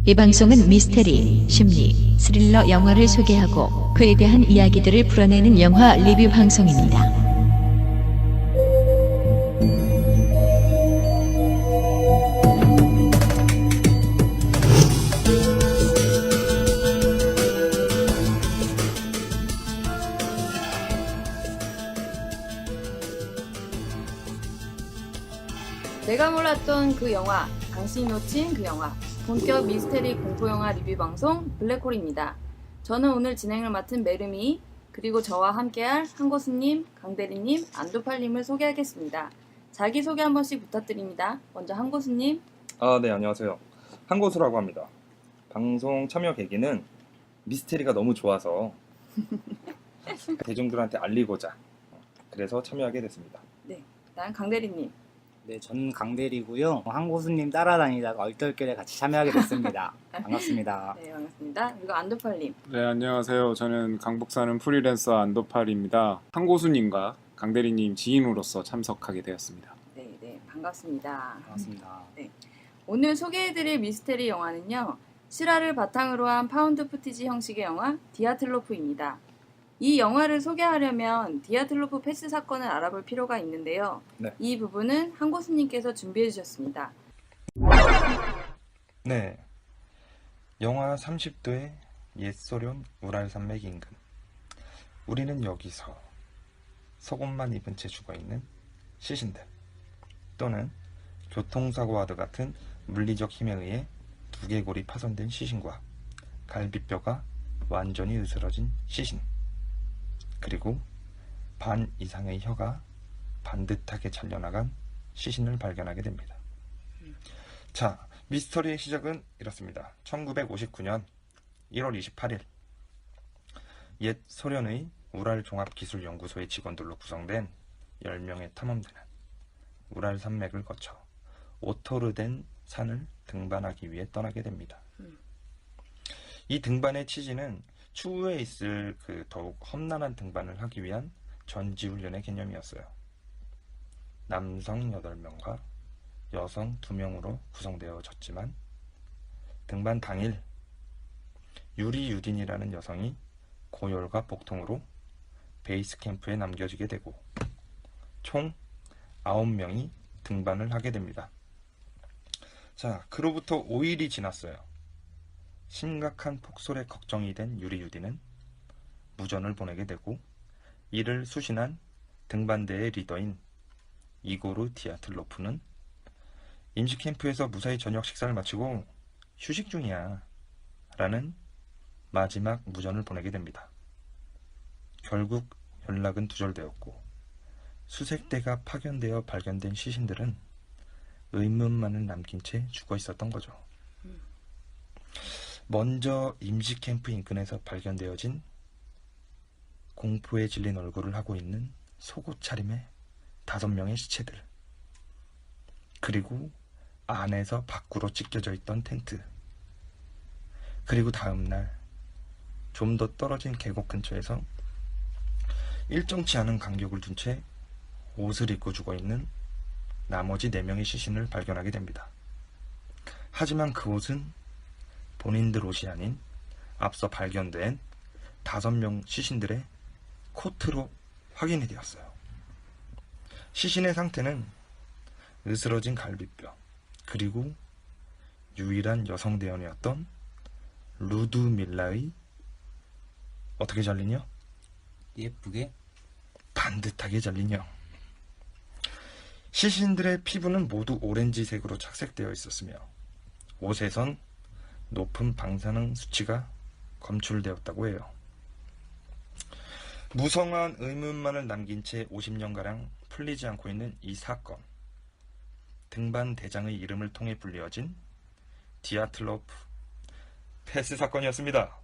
이 방송은 미스테리, 심리, 스릴러 영화를 소개하고 그에 대한 이야기들을 풀어내는 영화 리뷰 방송입니다. 내가 몰랐던 그 영화, 당신이 놓친 그 영화, 본격 미스테리 공포영화 리뷰 방송 블랙홀입니다. 저는 오늘 진행을 맡은 메르미, 그리고 저와 함께할 한고수님, 강대리님, 안도팔님을 소개하겠습니다. 자기소개 한 번씩 부탁드립니다. 먼저 한고수님. 네, 안녕하세요. 한고수라고 합니다. 방송 참여 계기는 미스테리가 너무 좋아서 대중들한테 알리고자 그래서 참여하게 됐습니다. 네, 다음 강대리님. 네, 저는 강대리고요. 한고수님 따라다니다가 얼떨결에 같이 참여하게 됐습니다. 반갑습니다. 네, 반갑습니다. 그리고 안도팔님. 네, 안녕하세요. 저는 강북 사는 프리랜서 안도팔입니다. 한고수님과 강대리님 지인으로서 참석하게 되었습니다. 네, 반갑습니다. 반갑습니다. 오늘 소개해드릴 미스테리 영화는요, 실화를 바탕으로 한 파운드 푸티지 형식의 영화 디아틀로프입니다. 이 영화를 소개하려면 디아틀로프 패스 사건을 알아볼 필요가 있는데요. 네. 이 부분은 한고수님께서 준비해 주셨습니다. 네, 영하 30도의 옛소련 우랄 산맥 인근. 우리는 여기서 속옷만 입은 채 죽어있는 시신들 또는 교통사고와도 같은 물리적 힘에 의해 두개골이 파손된 시신과 갈비뼈가 완전히 으스러진 시신, 그리고 반 이상의 혀가 반듯하게 잘려나간 시신을 발견하게 됩니다. 자, 미스터리의 시작은 이렇습니다. 1959년 1월 28일 옛 소련의 우랄종합기술연구소의 직원들로 구성된 10명의 탐험대는 우랄 산맥을 거쳐 오토르덴 산을 등반하기 위해 떠나게 됩니다. 이 등반의 취지는 추후에 있을 그 더욱 험난한 등반을 하기 위한 전지훈련의 개념이었어요. 남성 8명과 여성 2명으로 구성되어졌지만 등반 당일 유리 유딘이라는 여성이 고열과 복통으로 베이스 캠프에 남겨지게 되고 총 9명이 등반을 하게 됩니다. 자, 그로부터 5일이 지났어요. 심각한 폭설에 걱정이 된 유리 유디는 무전을 보내게 되고 이를 수신한 등반대의 리더인 이고르 디아틀로프는 임시 캠프에서 무사히 저녁 식사를 마치고 휴식 중이야 라는 마지막 무전을 보내게 됩니다. 결국 연락은 두절되었고 수색대가 파견되어 발견된 시신들은 의문만을 남긴 채 죽어 있었던 거죠. 먼저 임시 캠프 인근에서 발견되어진 공포에 질린 얼굴을 하고 있는 속옷 차림의 5명의 시체들, 그리고 안에서 밖으로 찢겨져 있던 텐트, 그리고 다음날 좀 더 떨어진 계곡 근처에서 일정치 않은 간격을 둔 채 옷을 입고 죽어있는 나머지 4명의 시신을 발견하게 됩니다. 하지만 그 옷은 본인들 옷이 아닌 앞서 발견된 5명 시신들의 코트로 확인이 되었어요. 시신의 상태는 으스러진 갈비뼈, 그리고 유일한 여성 대원이었던 루드밀라의 어떻게 잘린 혀? 예쁘게? 반듯하게 잘린 혀. 시신들의 피부는 모두 오렌지색으로 착색되어 있었으며 옷에선 높은 방사능 수치가 검출되었다고 해요. 무성한 의문만을 남긴 채 50년가량 풀리지 않고 있는 이 사건, 등반 대장의 이름을 통해 불리어진 디아틀로프 패스 사건이었습니다.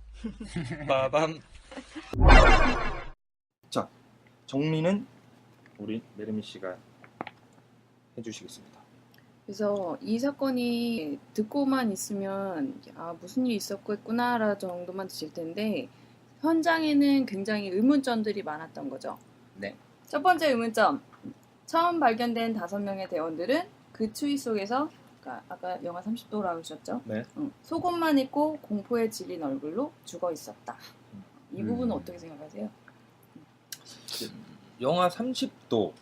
빠밤. 자, 정리는 우리 메르미 씨가 해주시겠습니다. 그래서 이 사건이 듣고만 있으면 무슨 일이 있었겠구나 라는 정도만 드실 텐데 현장에는 굉장히 의문점들이 많았던 거죠. 네. 첫 번째 의문점, 처음 발견된 5명의 대원들은 그 추위 속에서 그러니까 아까 영하 30도라고 하셨죠? 네. 속옷만 입고 공포에 질린 얼굴로 죽어 있었다. 이 부분은 어떻게 생각하세요? 영하 30도.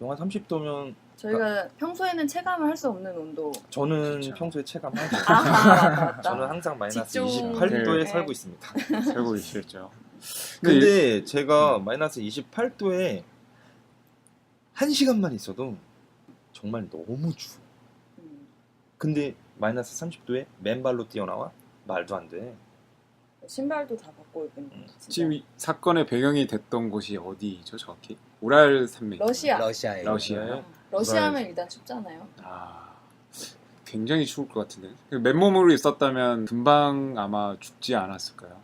영하 30도면 저희가 평소에는 체감을 할 수 없는 온도. 저는 그렇죠. 평소에 체감하죠. 맞다. 저는 항상 마이너스 직종. 28도에 네. 살고 있습니다. 살고 있었죠. 근데 제가 마이너스 28도에 1시간만 있어도 정말 너무 추워. 음, 근데 마이너스 30도에 맨발로 뛰어나와? 말도 안 돼. 신발도 다 벗고 입은. 진짜. 지금 이 사건의 배경이 됐던 곳이 어디죠, 정확히? 우랄 산맥. 러시아. 러시아에 러시아요? 러시아면 일단 춥잖아요. 아, 굉장히 추울 것 같은데. 맨몸으로 있었다면 금방 아마 죽지 않았을까요?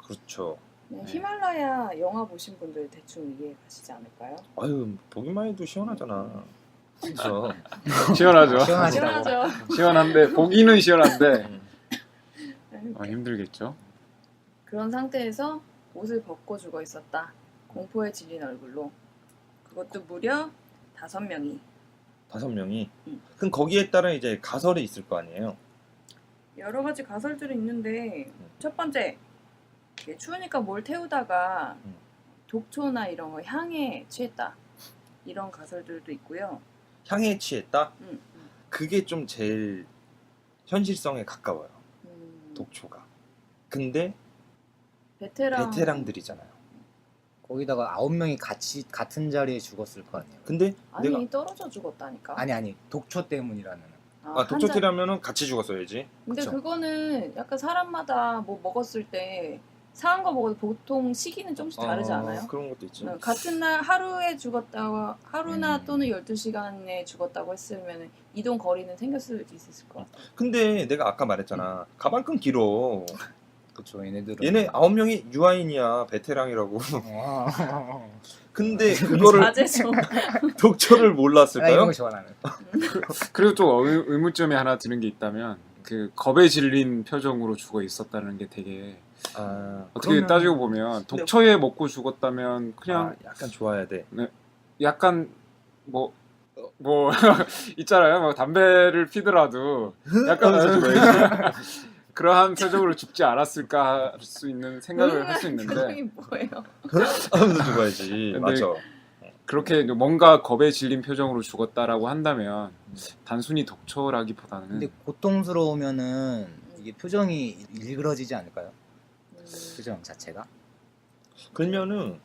그렇죠. 네, 네. 히말라야 영화 보신 분들 대충 이해 가시지 않을까요? 아유, 보기만 해도 시원하잖아. 그렇죠. 시원하죠. 시원하시다고. 시원하죠. 시원한데 보기는 시원한데 음. 힘들겠죠. 그런 상태에서 옷을 벗고 죽어 있었다. 공포에 질린 얼굴로. 그것도 무려 5명이. 5명이. 음. 그럼 거기에 따른 이제 가설이 있을 거 아니에요. 여러 가지 가설들이 있는데 첫 번째, 이게 추우니까 뭘 태우다가 음. 독초나 이런 거 향에 취했다. 이런 가설들도 있고요. 향에 취했다? 음, 그게 좀 제일 현실성에 가까워요. 음. 독초가. 근데 베테랑. 베테랑들이잖아요. 거기다가 9명이 같은 자리에 죽었을 거 아니에요. 근데 아니 내가 떨어져 죽었다니까. 아니 독초 때문이라는. 독초 한 티라면은 같이 죽었어야지. 근데 그쵸. 그거는 약간 사람마다 뭐 먹었을 때 상한 거 먹어도 보통 시기는 조금씩 다르지 않아요? 그런 것도 있지. 같은 날 하루에 죽었다고 하루나 음. 또는 12시간에 죽었다고 했으면 이동 거리는 생길 수 있을 것 같아요. 근데 내가 아까 말했잖아. 가방끈 길어. 그쵸, 얘네들은. 얘네 9명이 유아인이야. 베테랑이라고. 와. 근데 그거를 자제 좀. 독초를 아, 이런 몰랐을까요? 거 좋아하는. 그리고 좀 의문점이 하나 드는 게 있다면 그 겁에 질린 표정으로 죽어 있었다는 게 되게 어떻게 그러면 따지고 보면 독초에 먹고 죽었다면 그냥 약간 좋아야 돼. 약간 뭐 있잖아요. 뭐 담배를 피더라도 약간 그러한 표정으로 죽지 않았을까 할 수 있는 생각을 할 수 있는데 표정이 뭐예요? 하면서 죽어야지. 근데 맞죠. 그렇게 뭔가 겁에 질린 표정으로 죽었다라고 한다면 단순히 독초라기보다는 근데 고통스러우면은 이게 표정이 일그러지지 않을까요? 표정 자체가? 그러면은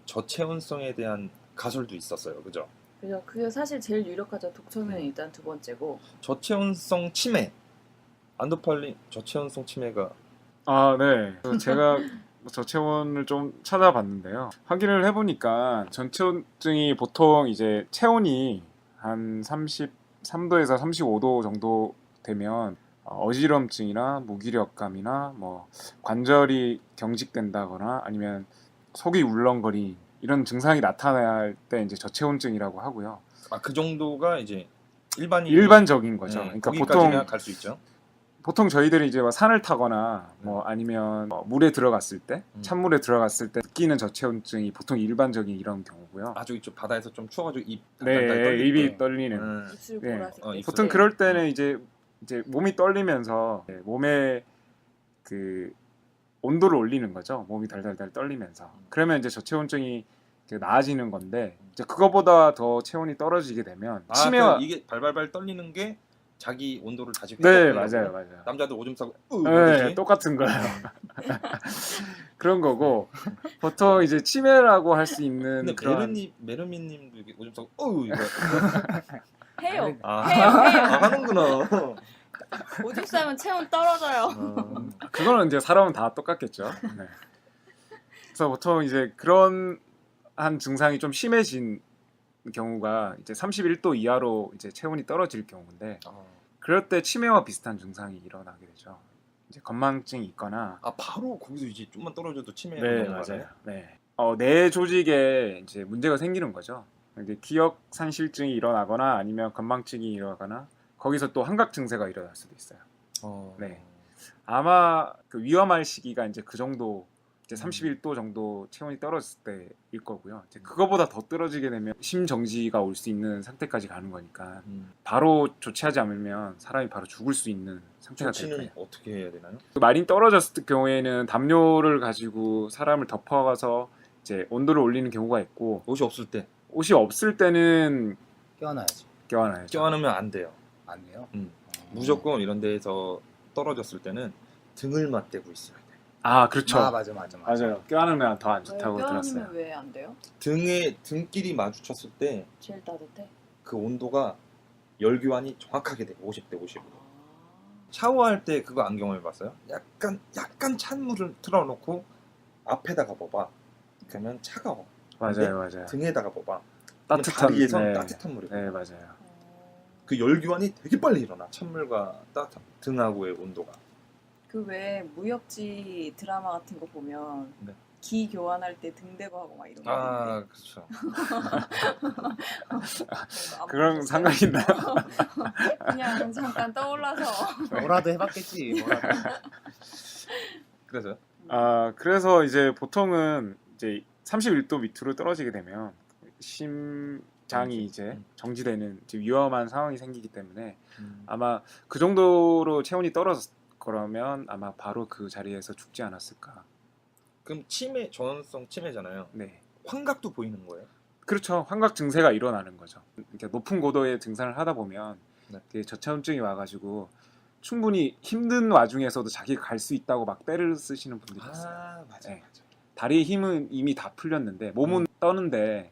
저체온성에 대한 가설도 있었어요. 그죠? 그죠. 그게 사실 제일 유력하죠. 독초는 일단 두 번째고. 저체온성 치매. 안도팔린 저체온성 치매가 네. 그래서 제가 저체온을 좀 찾아봤는데요. 확인을 해보니까 전체온증이 보통 이제 체온이 한 33도에서 35도 정도 되면 어지럼증이나 무기력감이나 뭐 관절이 경직된다거나 아니면 속이 울렁거리 이런 증상이 나타날 때 이제 저체온증이라고 하고요. 그 정도가 이제 일반적인 거죠. 그러니까 거기까지나 갈 수 있죠. 보통 저희들이 이제 뭐 산을 타거나 뭐 아니면 뭐 물에 들어갔을 때 찬물에 들어갔을 때 느끼는 저체온증이 보통 일반적인 이런 경우고요. 아주 이쪽 바다에서 좀 추워가지고 입 네, 입이 떨리는. 입술 네. 보라색. 보통 그럴 때는 이제 몸이 떨리면서 몸에 그 온도를 올리는 거죠. 몸이 달달달 떨리면서. 그러면 이제 저체온증이 나아지는 건데 이제 그거보다 더 체온이 떨어지게 되면 치매와 이게 발발발 떨리는 게 자기 온도를 다시 네, 회복하려고. 맞아요. 남자들 오줌 싸고 네, 똑같은 거예요. 그런 거고 보통 이제 치매라고 할 수 있는 근데 그런 메르미님도 이게 오줌 싸고 이거 해요. 해요. 해요. 하는구나. 오줌 싸면 체온 떨어져요. 그거는 이제 사람은 다 똑같겠죠. 네. 그래서 보통 이제 그런 한 증상이 좀 심해진 경우가 이제 31도 이하로 이제 체온이 떨어질 경우인데 그럴 때 치매와 비슷한 증상이 일어나게 되죠. 이제 건망증이 있거나 바로 거기서 이제 좀만 떨어져도 치매가 네, 넘어가네. 맞아요. 네. 뇌 조직에 이제 문제가 생기는 거죠. 이제 기억 상실증이 일어나거나 아니면 건망증이 일어나거나 거기서 또 환각 증세가 일어날 수도 있어요. 네. 아마 그 위험할 시기가 이제 그 정도 이제 31도 정도 체온이 떨어졌을 때일 거고요. 이제 그거보다 더 떨어지게 되면 심정지가 올 수 있는 상태까지 가는 거니까 바로 조치하지 않으면 사람이 바로 죽을 수 있는 상태가 될 조치는 거예요. 어떻게 해야 되나요? 많이 떨어졌을 경우에는 담요를 가지고 사람을 덮어가서 이제 온도를 올리는 경우가 있고, 옷이 없을 때 옷이 없을 때는 껴안아야지. 껴안아야죠. 껴안으면 안 돼요. 안 돼요? 무조건 이런 데에서 떨어졌을 때는 등을 맞대고 있어야 돼. 아, 그렇죠. 아 맞아. 맞아요. 껴안으면 더 안 좋다고 뼈아니면 들었어요. 왜 안 돼요? 등끼리 마주쳤을 때 그 제일 따뜻해. 온도가 열교환이 정확하게 돼. 50대 50. 샤워할 때 그거 안경을 봤어요? 약간 찬 물을 틀어놓고 앞에다가 봐봐. 그러면 차가워. 맞아요. 등에다가 봐봐. 따뜻한 다리에서 네. 따뜻한 물이. 네, 맞아요. 그 열교환이 되게 빨리 일어나. 찬물과 따뜻한 등하고의 온도가. 그 왜 무협지 드라마 같은 거 보면 네. 기 교환할 때 등 대고 하고 막 이런 거 아, 있는데 그렇죠. 그런 상관이 있나요? 그냥 잠깐 떠올라서 뭐라도 해봤겠지. 뭐라도. 그래서요? 아, 그래서 이제 보통은 이제 31도 밑으로 떨어지게 되면 심장이 이제 정지되는 이제 위험한 상황이 생기기 때문에 아마 그 정도로 체온이 떨어졌 그러면 아마 바로 그 자리에서 죽지 않았을까. 그럼 치매, 전원성 치매잖아요. 네. 환각도 보이는 거예요? 그렇죠. 환각 증세가 일어나는 거죠. 이렇게 높은 고도의 등산을 하다 보면 네. 되게 저체온증이 와가지고 충분히 힘든 와중에서도 자기가 갈 수 있다고 막 떼를 쓰시는 분들이 있어요. 맞아, 네. 맞아. 다리의 힘은 이미 다 풀렸는데 몸은 떠는데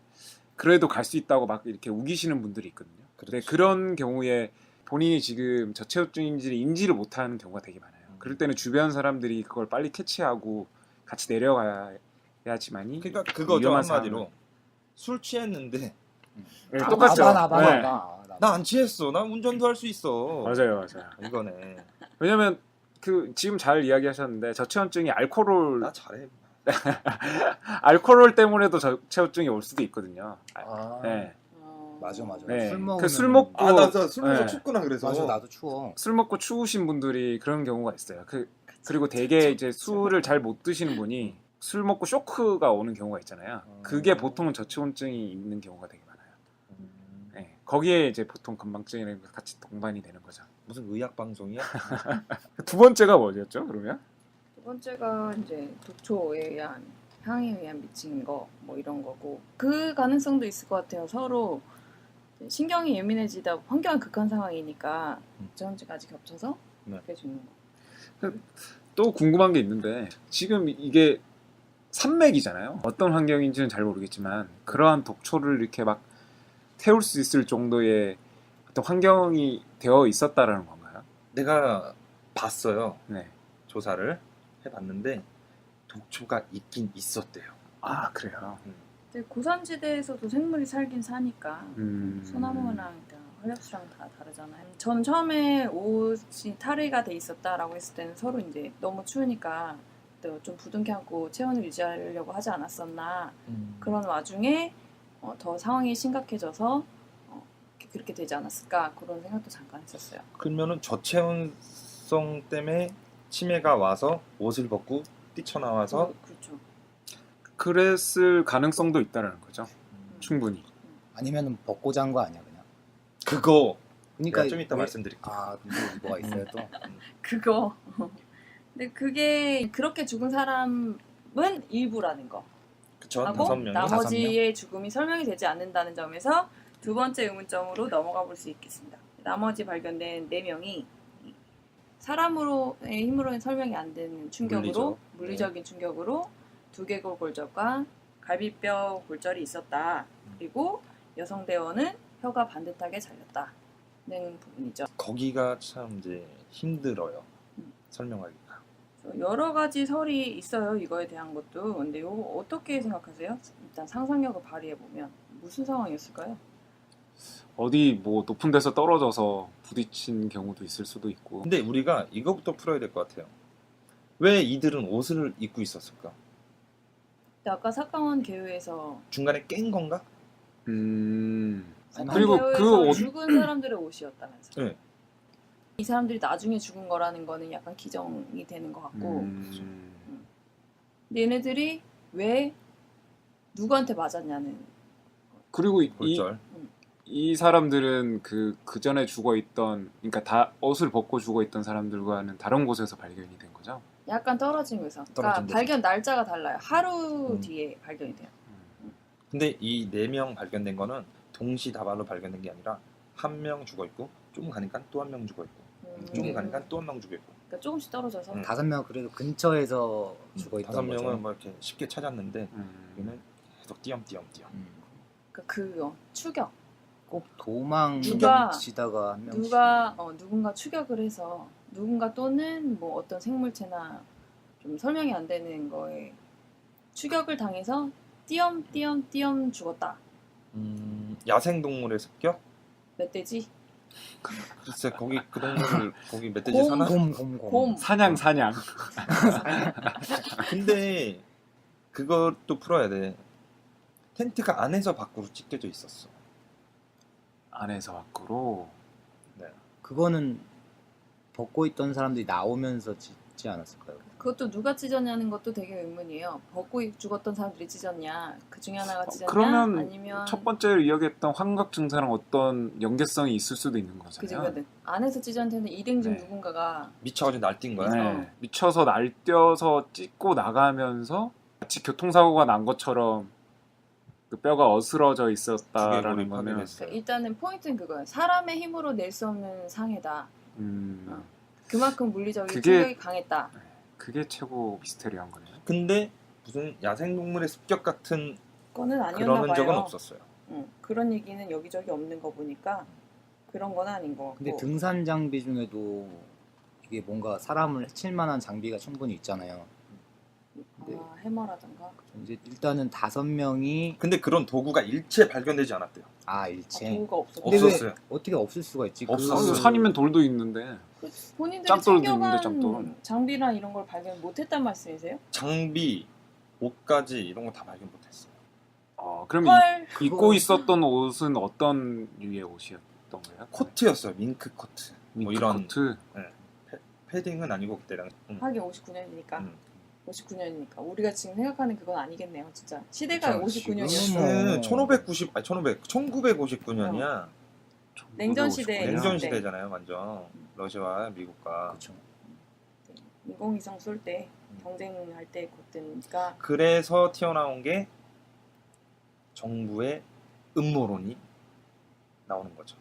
그래도 갈 수 있다고 막 이렇게 우기시는 분들이 있거든요. 근데 그렇죠. 그런 경우에 본인이 지금 저체온증인지를 인지를 못하는 경우가 되게 많아요. 그럴 때는 주변 사람들이 그걸 빨리 캐치하고 같이 내려가야지만이 그러니까 그거죠 위험한 한마디로. 술 취했는데 네, 똑같죠. 나봐. 네. 나 안 취했어. 나 운전도 할 수 있어. 맞아요. 이거네. 왜냐면 그 지금 잘 이야기하셨는데 저체온증이 알코올 나 잘해. 알코올 때문에도 저체온증이 올 수도 있거든요. 네. 맞아. 네. 술 먹으면 술 먹고 술 먹어 네. 춥구나 그래서. 맞아 나도 추워. 술 먹고 추우신 분들이 그런 경우가 있어요. 그리고 되게 이제 술을 잘 못 드시는 분이 술 먹고 쇼크가 오는 경우가 있잖아요. 그게 보통은 저체온증이 있는 경우가 되게 많아요. 네. 거기에 이제 보통 건망증이랑 같이 동반이 되는 거죠. 무슨 의학 방송이야? 두 번째가 뭐였죠? 그러면? 두 번째가 이제 독초에 의한 향에 의한 미친 거 뭐 이런 거고 그 가능성도 있을 것 같아요. 서로 신경이 예민해지다 환경은 극한 상황이니까 저온증까지 겹쳐서 네. 그렇게 죽는 거. 또 궁금한 게 있는데 지금 이게 산맥이잖아요. 어떤 환경인지는 잘 모르겠지만 그러한 독초를 이렇게 막 태울 수 있을 정도의 어떤 환경이 되어 있었다라는 건가요? 내가 봤어요. 네. 조사를 해봤는데 독초가 있긴 있었대요. 아, 그래요. 근데 고산지대에서도 생물이 살긴 사니까 소나무랑 헐렵수랑 다 다르잖아요. 저는 처음에 옷이 탈의가 돼 있었다라고 했을 때는 서로 이제 너무 추우니까 또 좀 부둥켜 안고 체온을 유지하려고 하지 않았었나. 그런 와중에 더 상황이 심각해져서 그렇게 되지 않았을까 그런 생각도 잠깐 했었어요. 그러면은 저체온성 때문에 치매가 와서 옷을 벗고 뛰쳐나와서 그렇죠. 그랬을 가능성도 있다라는 거죠. 충분히. 아니면은 벗고 잔 거 아니야 그냥. 그거 그러니까 내가 좀 이따 말씀드릴게요. 아 뭐가 있어요 또? 그거. 근데 그게 그렇게 죽은 사람은 일부라는 거. 그쵸? 하고 5명이 나머지의 죽음이 설명이 되지 않는다는 점에서 두 번째 의문점으로 넘어가 볼 수 있겠습니다. 나머지 발견된 4명이 사람으로의 힘으로는 설명이 안 되는 충격으로 물리적인 충격으로 두개골 골절과 갈비뼈 골절이 있었다. 그리고 여성 대원은 혀가 반듯하게 잘렸다는 부분이죠. 거기가 참 이제 힘들어요. 설명하기가. 여러 가지 설이 있어요. 이거에 대한 것도. 근데 이거 어떻게 생각하세요? 일단 상상력을 발휘해 보면 무슨 상황이었을까요? 어디 뭐 높은 데서 떨어져서 부딪힌 경우도 있을 수도 있고. 근데 우리가 이거부터 풀어야 될 것 같아요. 왜 이들은 옷을 입고 있었을까? 근데 아까 사강원 개요에서 중간에 깬 건가? 그리고 그 개요에서 옷 죽은 사람들의 옷이었다면서요. 네. 이 사람들이 나중에 죽은 거라는 거는 약간 기정이 되는 것 같고 근데 얘네들이 왜 누구한테 맞았냐는 그리고 골절. 이 사람들은 그 전에 죽어 있던, 그러니까 다 옷을 벗고 죽어 있던 사람들과는 다른 곳에서 발견이 된 거죠. 약간 떨어진 곳에서. 그러니까 떨어진 데서. 발견 날짜가 달라요. 하루 뒤에 발견이 돼요. 근데 이 4명 발견된 거는 동시다발로 발견된 게 아니라 한 명 죽어 있고 좀 가니까 또 한 명 죽어 있고 좀 음. 가니까 또 한 명 죽어 있고 그러니까 조금씩 떨어져서 5명 그래도 근처에서 죽어 있던 5명은 거죠. 뭐 이렇게 쉽게 찾았는데 여기는 계속 띄엄띄엄. 그러니까 추격. 꼭 누가- 도망치다가 한 명씩. 누군가 추격을 해서 누군가 또는 뭐 어떤 생물체나 좀 설명이 안 되는 거에 추격을 당해서 띄엄띄엄 죽었다. 야생동물의 습격? 멧돼지? 글쎄 거기 그 동물 거기 멧돼지 사나? 곰. 사냥. 근데 그것도 풀어야 돼. 텐트가 안에서 밖으로 찢겨져 있었어. 안에서 밖으로. 그거는 벗고 있던 사람들이 나오면서 짓지 않았을까요? 그것도 누가 찢었냐는 것도 되게 의문이에요. 벗고 죽었던 사람들이 찢었냐, 그 중에 하나가 찢었냐, 그러면 아니면 첫 번째로 이야기했던 환각 증상랑 어떤 연계성이 있을 수도 있는 그지 거잖아요. 그 안에서 찢은 데는 일행 중 네. 누군가가 미쳐가지고 날뛴 거야. 네. 미쳐서 날뛰어서 찢고 나가면서 마치 교통사고가 난 것처럼 그 뼈가 어스러져 있었다라는 두개골이 거는 파괴됐어요. 그러니까 일단은 포인트는 그거예요. 사람의 힘으로 낼 수 없는 상해다. 그만큼 물리적인 그게- 충격이 강했다. 그게 최고 미스테리한 거네요. 근데 무슨 야생동물의 습격 같은 그거는 아니었나 그런 봐요. 적은 없었어요. 그런 얘기는 여기저기 없는 거 보니까 그런 건 아닌 것 같고. 근데 등산 장비 중에도 이게 뭔가 사람을 해칠 만한 장비가 충분히 있잖아요. 해머라든가. 이제 일단은 5명이 근데 그런 도구가 일체 발견되지 않았대요. 일체. 도구가 없었고. 근데 왜 없었어요. 어떻게 없을 수가 있지? 없었어요. 산이면 돌도 있는데. 본인들이 짝돌도 챙겨간 있는데, 짝돌. 장비랑 이런 걸 발견 못했단 말씀이세요? 장비, 옷까지 이런 거 다 발견 못했어요. 그럼 헐. 입고 있었던 옷은 어떤 류의 옷이었던 거예요? 코트였어요. 밍크 코트. 뭐 이런 코트. 패딩은 아니고 그때 당시. 하긴 59년이니까. 음. 59년이니까 우리가 지금 생각하는 그건 아니겠네요, 진짜. 시대가 그쵸. 59년이었어요. 지금은 1999년이야. 냉전 시대. 냉전 시대. 시대잖아요, 완전. 러시아와 미국과. 그렇죠. 인공위성 쏠 때 경쟁할 때 그때니까. 그래서 튀어나온 게 정부의 음모론이 나오는 거죠.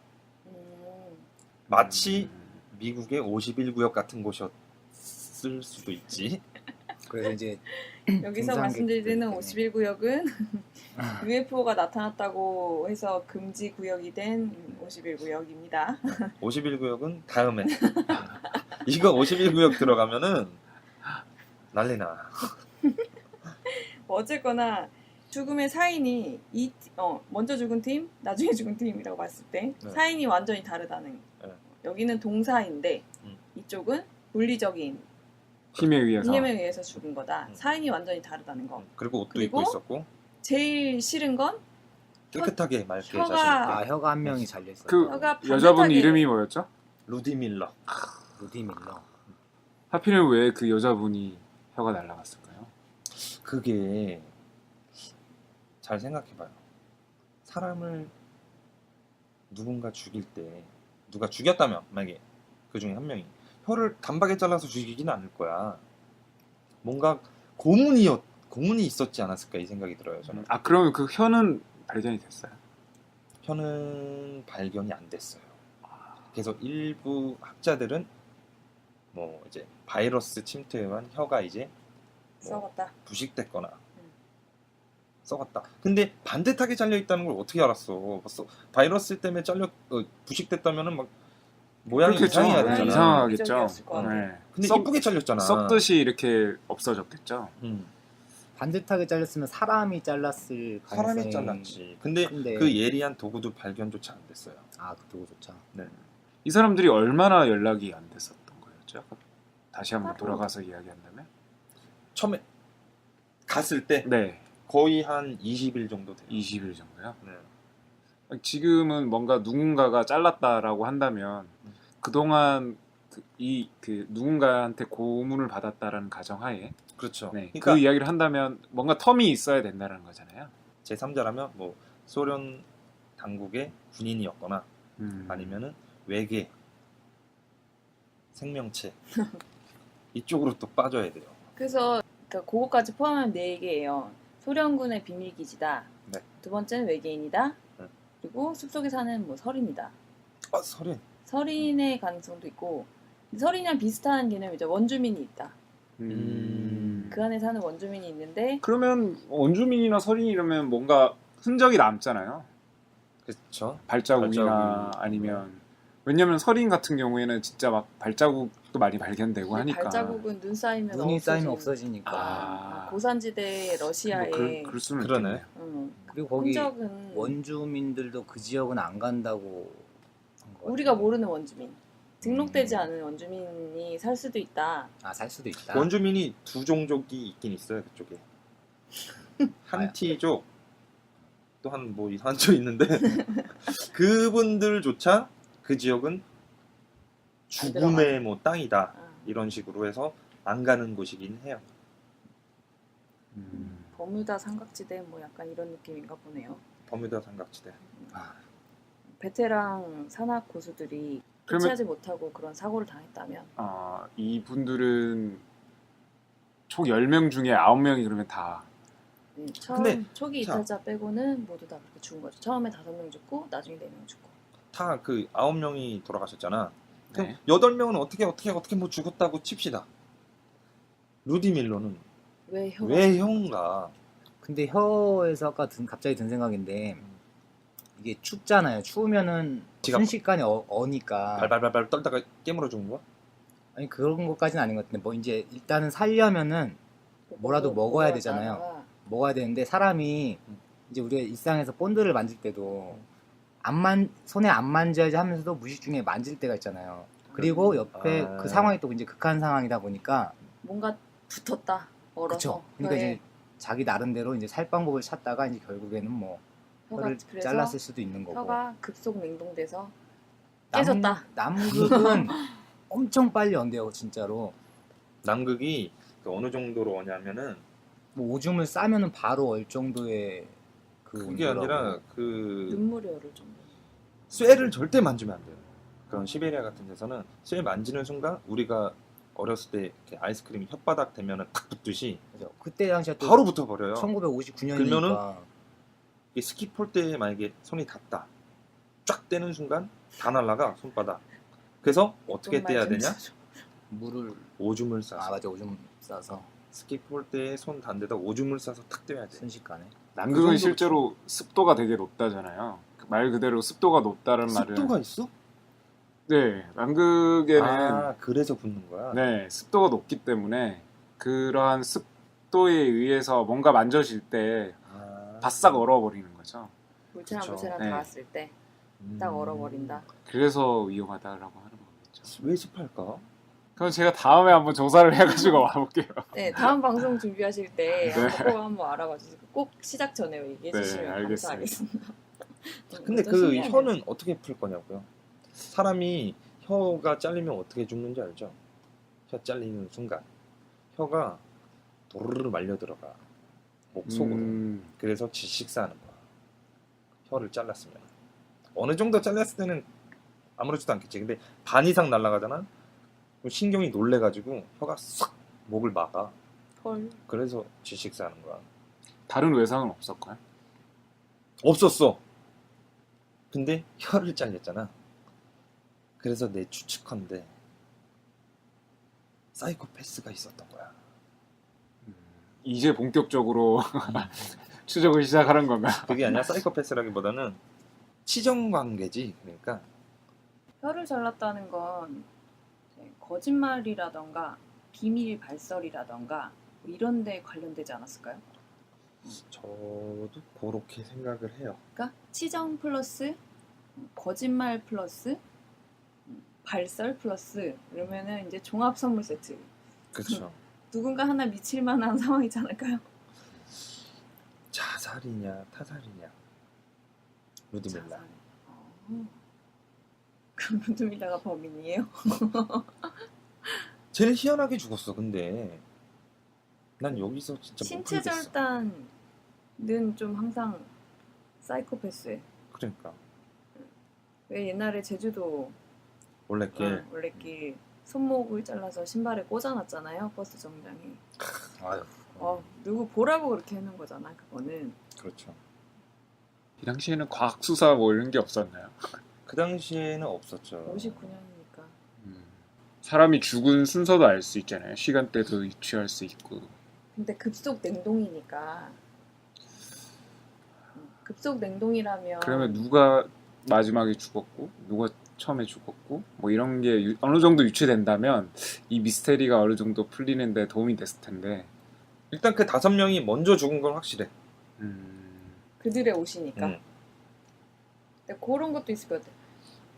마치 미국의 51구역 같은 곳이었을 수도 있지. 그래서 이제 여기서 등산객들 말씀드리는 때문에. 51구역은 UFO가 나타났다고 해서 금지 구역이 된 51구역입니다. 51구역은 다음에. 이거 51구역 들어가면은 난리나. 어쨌거나 죽음의 사인이 먼저 죽은 팀, 나중에 죽은 팀이라고 봤을 때 네. 사인이 완전히 다르다는. 네. 여기는 동사인데 음. 이쪽은 물리적인 힘에 의해서. 힘에 의해서 죽은 거다. 음. 사인이 완전히 다르다는 거. 그리고 옷도 그리고 입고 있었고 제일 싫은 건 깨끗하게 맑게 혀가- 자신있게. 혀가 한 명이 잘려 있어요. 그 혀가 여자분 반듯하게- 이름이 뭐였죠? 루디 밀러. 루디 밀러. 하필이면 왜 그 여자분이 혀가 날아갔을까요? 그게 잘 생각해봐요. 사람을 누군가 죽일 때 누가 죽였다면 만약에 그 중에 한 명이 혀를 단박에 잘라서 죽이지는 않을 거야. 뭔가 고문이 있었지 않았을까 이 생각이 들어요. 저는 그러면 그 혀는 발견이 됐어요? 혀는 발견이 안 됐어요. 그래서 일부 학자들은 뭐 이제 바이러스 침투에 의한 혀가 이제 뭐 썩었다. 부식됐거나 썩었다. 근데 반듯하게 잘려 있다는 걸 어떻게 알았어? 벌써 바이러스 때문에 부식됐다면은 막 모양이 그렇겠죠. 이상해야 네, 되잖아. 이상하겠죠. 이적이었을 것 같아. 네. 근데 이쁘게 잘렸잖아. 썩듯이 이렇게 없어졌겠죠. 반듯하게 잘렸으면 사람이 잘랐을 가능성이. 사람이 잘랐지. 근데 큰데. 그 예리한 도구도 발견조차 안 됐어요. 그거 좋죠. 이 사람들이 얼마나 연락이 안 됐었던 거였죠? 다시 한번 따로. 돌아가서 이야기한다면? 처음에 갔을 때 네, 거의 한 20일 정도 돼요. 20일 정도요. 네. 지금은 뭔가 누군가가 잘랐다라고 한다면 그동안 그 누군가한테 고문을 받았다라는 가정하에 그렇죠. 네, 그러니까 그 이야기를 한다면 뭔가 텀이 있어야 된다는 거잖아요. 제3자라면 뭐 소련 당국의 군인이었거나 아니면은 외계 생명체 이쪽으로 또 빠져야 돼요. 그래서 그러니까 그거까지 포함하면 4개예요. 소련군의 비밀기지다. 네. 두 번째는 외계인이다. 네. 그리고 숲속에 사는 뭐 서린이다. 서린. 서린의 가능성도 있고 서린이랑 비슷한 개념이죠. 원주민이 있다. 그 안에 사는 원주민이 있는데 그러면 원주민이나 서린이 이러면 뭔가 흔적이 남잖아요. 그렇죠. 발자국이나 발자국. 아니면 왜냐면 서린 같은 경우에는 진짜 막 발자국도 많이 발견되고 하니까. 발자국은 눈 쌓이면 눈이 쌓이면 없어지니까. 아. 고산지대 러시아의 그럴 수는 그러네. 있겠네요. 그리고 거기 흔적은 원주민들도 그 지역은 안 간다고 한 것 우리가 같은데. 모르는 원주민. 등록되지 않은 원주민이 살 수도 있다. 아, 살 수도 있다. 원주민이 두 종족이 있긴 있어요 그쪽에. 한티족 또 한 뭐 이상한 쪽 있는데 그분들조차 그 지역은 죽음의 뭐 땅이다 아, 이런 식으로 해서 안 가는 곳이긴 해요. 버뮤다 삼각지대 뭐 약간 이런 느낌인가 보네요. 버뮤다 삼각지대. 베테랑 산악 고수들이 그러면- 캐치하지 못하고 그런 사고를 당했다면 이분들은 총 10명 중에 9명이 그러면 다 처음 근데 초기 자. 이탈자 빼고는 모두 다 그렇게 죽은 거죠. 처음에 5명 죽고 나중에 4명 죽고. 다 그 9명이 돌아가셨잖아. 그럼 네. 8명은 어떻게 뭐 죽었다고 칩시다. 루디 밀러는 왜 혀가 왜 형가? 근데 혀에서 아까 갑자기 든 생각인데 이게 춥잖아요. 추우면은 지갑. 순식간에 어니까. 발발발발 떨다가 깨물어 죽은 거야? 아니 그런 것까지는 아닌 것 같은데 뭐 이제 일단은 살려면은 뭐라도 먹어야 되잖아요. 먹어야다가 먹어야 되는데 사람이 이제 우리가 일상에서 본드를 만질 때도 손에 안 만져야지 하면서도 무의식 중에 만질 때가 있잖아요. 그리고 옆에 아. 그 상황이 또 이제 극한 상황이다 보니까 뭔가 붙었다. 얼어서. 그쵸. 그러니까 혀에 이제 자기 나름대로 이제 살 방법을 찾다가 이제 결국에는 뭐 혀가 혀를 그래서 잘랐을 수도 있는 거고. 혀가 급속 냉동돼서 남- 깨졌다. 남극은 엄청 빨리 언대요, 진짜로. 남극이 그 어느 정도로 오냐면은 뭐 오줌을 싸면은 바로 얼 정도의 그게 아니라 그 눈물이 얼을 정도. 쇠를 절대 만지면 안 돼요. 그런 시베리아 같은 데서는 쇠 만지는 순간 우리가 어렸을 때 이렇게 아이스크림이 혓바닥 대면은 탁 붙듯이 그죠. 그때 당시에 또 바로 붙어버려요. 1959년이니까 그러면은 이 스키폴 때 만약에 손이 닿다 쫙 떼는 순간 다 날라가 손바닥. 그래서 어떻게 예쁜 말 떼야 좀 되냐? 써줘. 물을 오줌을 싸서 맞아 오줌 싸서 스키폴 때 손 닿는 데다 오줌을 싸서 탁 떼야 돼. 순식간에. 남극은 그 정도로 실제로 습도가 되게 높다잖아요. 말 그대로 습도가 높다는 말은 습도가 있어? 네, 남극에는 아 그래서 붙는 거야. 네, 습도가 높기 때문에 그러한 습도에 의해서 뭔가 만져질 때 아. 바싹 얼어버리는 거죠. 물체랑 그쵸. 물체랑 네. 닿았을 때 딱 얼어버린다. 그래서 위험하다라고 하는 거겠죠. 왜 습할까? 그럼 제가 다음에 한번 조사를 해가지고 와볼게요. 네, 다음 방송 준비하실 때 네. 꼭 한번 알아봐 주시고 꼭 시작 전에 얘기해 네, 주시면 알겠습니다. 감사하겠습니다. 근데 좀 그 신기하네요. 혀는 어떻게 풀 거냐고요? 사람이 혀가 잘리면 어떻게 죽는지 알죠? 혀 잘리는 순간 혀가 도르르 말려 들어가 목 속으로. 그래서 질식사하는 거야. 혀를 잘랐으면 어느 정도 잘랐을 때는 아무렇지도 않겠지. 근데 반 이상 날아가잖아. 그럼 신경이 놀래가지고 혀가 싹 목을 막아. 헐. 그래서 질식사하는 거야. 다른 외상은 없었고요. 없었어. 근데 혀를 잘렸잖아. 그래서 내 추측컨대 사이코패스가 있었던 거야. 이제 본격적으로 추적을 시작하는 건가? 그게 아니라 사이코패스라기보다는 치정관계지. 그러니까 혀를 잘랐다는 건 이제 거짓말이라던가 비밀 발설이라던가 뭐 이런 데 관련되지 않았을까요? 저도 그렇게 생각을 해요. 그러니까 치정 플러스 거짓말 플러스 발설 플러스 이러면은 이제 종합 선물 세트. 그렇죠. 누군가 하나 미칠 만한 상황이지 않을까요? 자살이냐 타살이냐. 루드밀라. 자살. 그럼 루드밀라가 범인이에요? 제일 희한하게 죽었어. 근데 난 여기서 진짜 못 신체 풀겠어. 절단은 좀 항상 사이코패스에. 그러니까 왜 옛날에 제주도 올레길 올레길 손목을 잘라서 신발에 꽂아놨잖아요, 버스 정장에. 아유. 누구 보라고 그렇게 해놓은 거잖아, 그거는. 그렇죠. 이 당시에는 과학 수사 뭐 이런 게 없었나요? 그 당시에는 없었죠. 59년이니까. 사람이 죽은 순서도 알 수 있잖아요. 시간대도 유추할 수 있고. 근데 급속 냉동이니까. 급속 냉동이라면. 그러면 누가 마지막에 죽었고 누가 처음에 죽었고 뭐 이런 게 어느 정도 유추된다면 이 미스테리가 어느 정도 풀리는데 도움이 됐을 텐데. 일단 그 5명이 먼저 죽은 건 확실해. 그들의 옷이니까. 근데 그런 것도 있을 것 같아.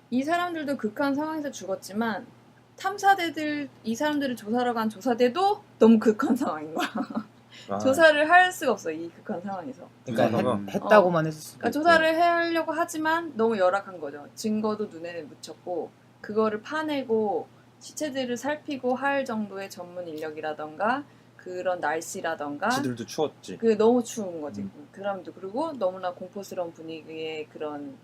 이 사람들도 극한 상황에서 죽었지만 탐사대들, 이 사람들을 조사하러 간 조사대도 너무 극한 상황인 거야. 아, 조사를 할 수가 없어, 이 극한 상황에서. 그러니까 그러다가 했다고만 했을 수도 그러니까 있고. 조사를 하려고 하지만 너무 열악한 거죠. 증거도 눈에 묻혔고 그거를 파내고 시체들을 살피고 할 정도의 전문 인력이라던가 그런 날씨라던가 지들도 추웠지. 그 너무 추운 거지. 그 사람도. 그리고 너무나 공포스러운 분위기의 그런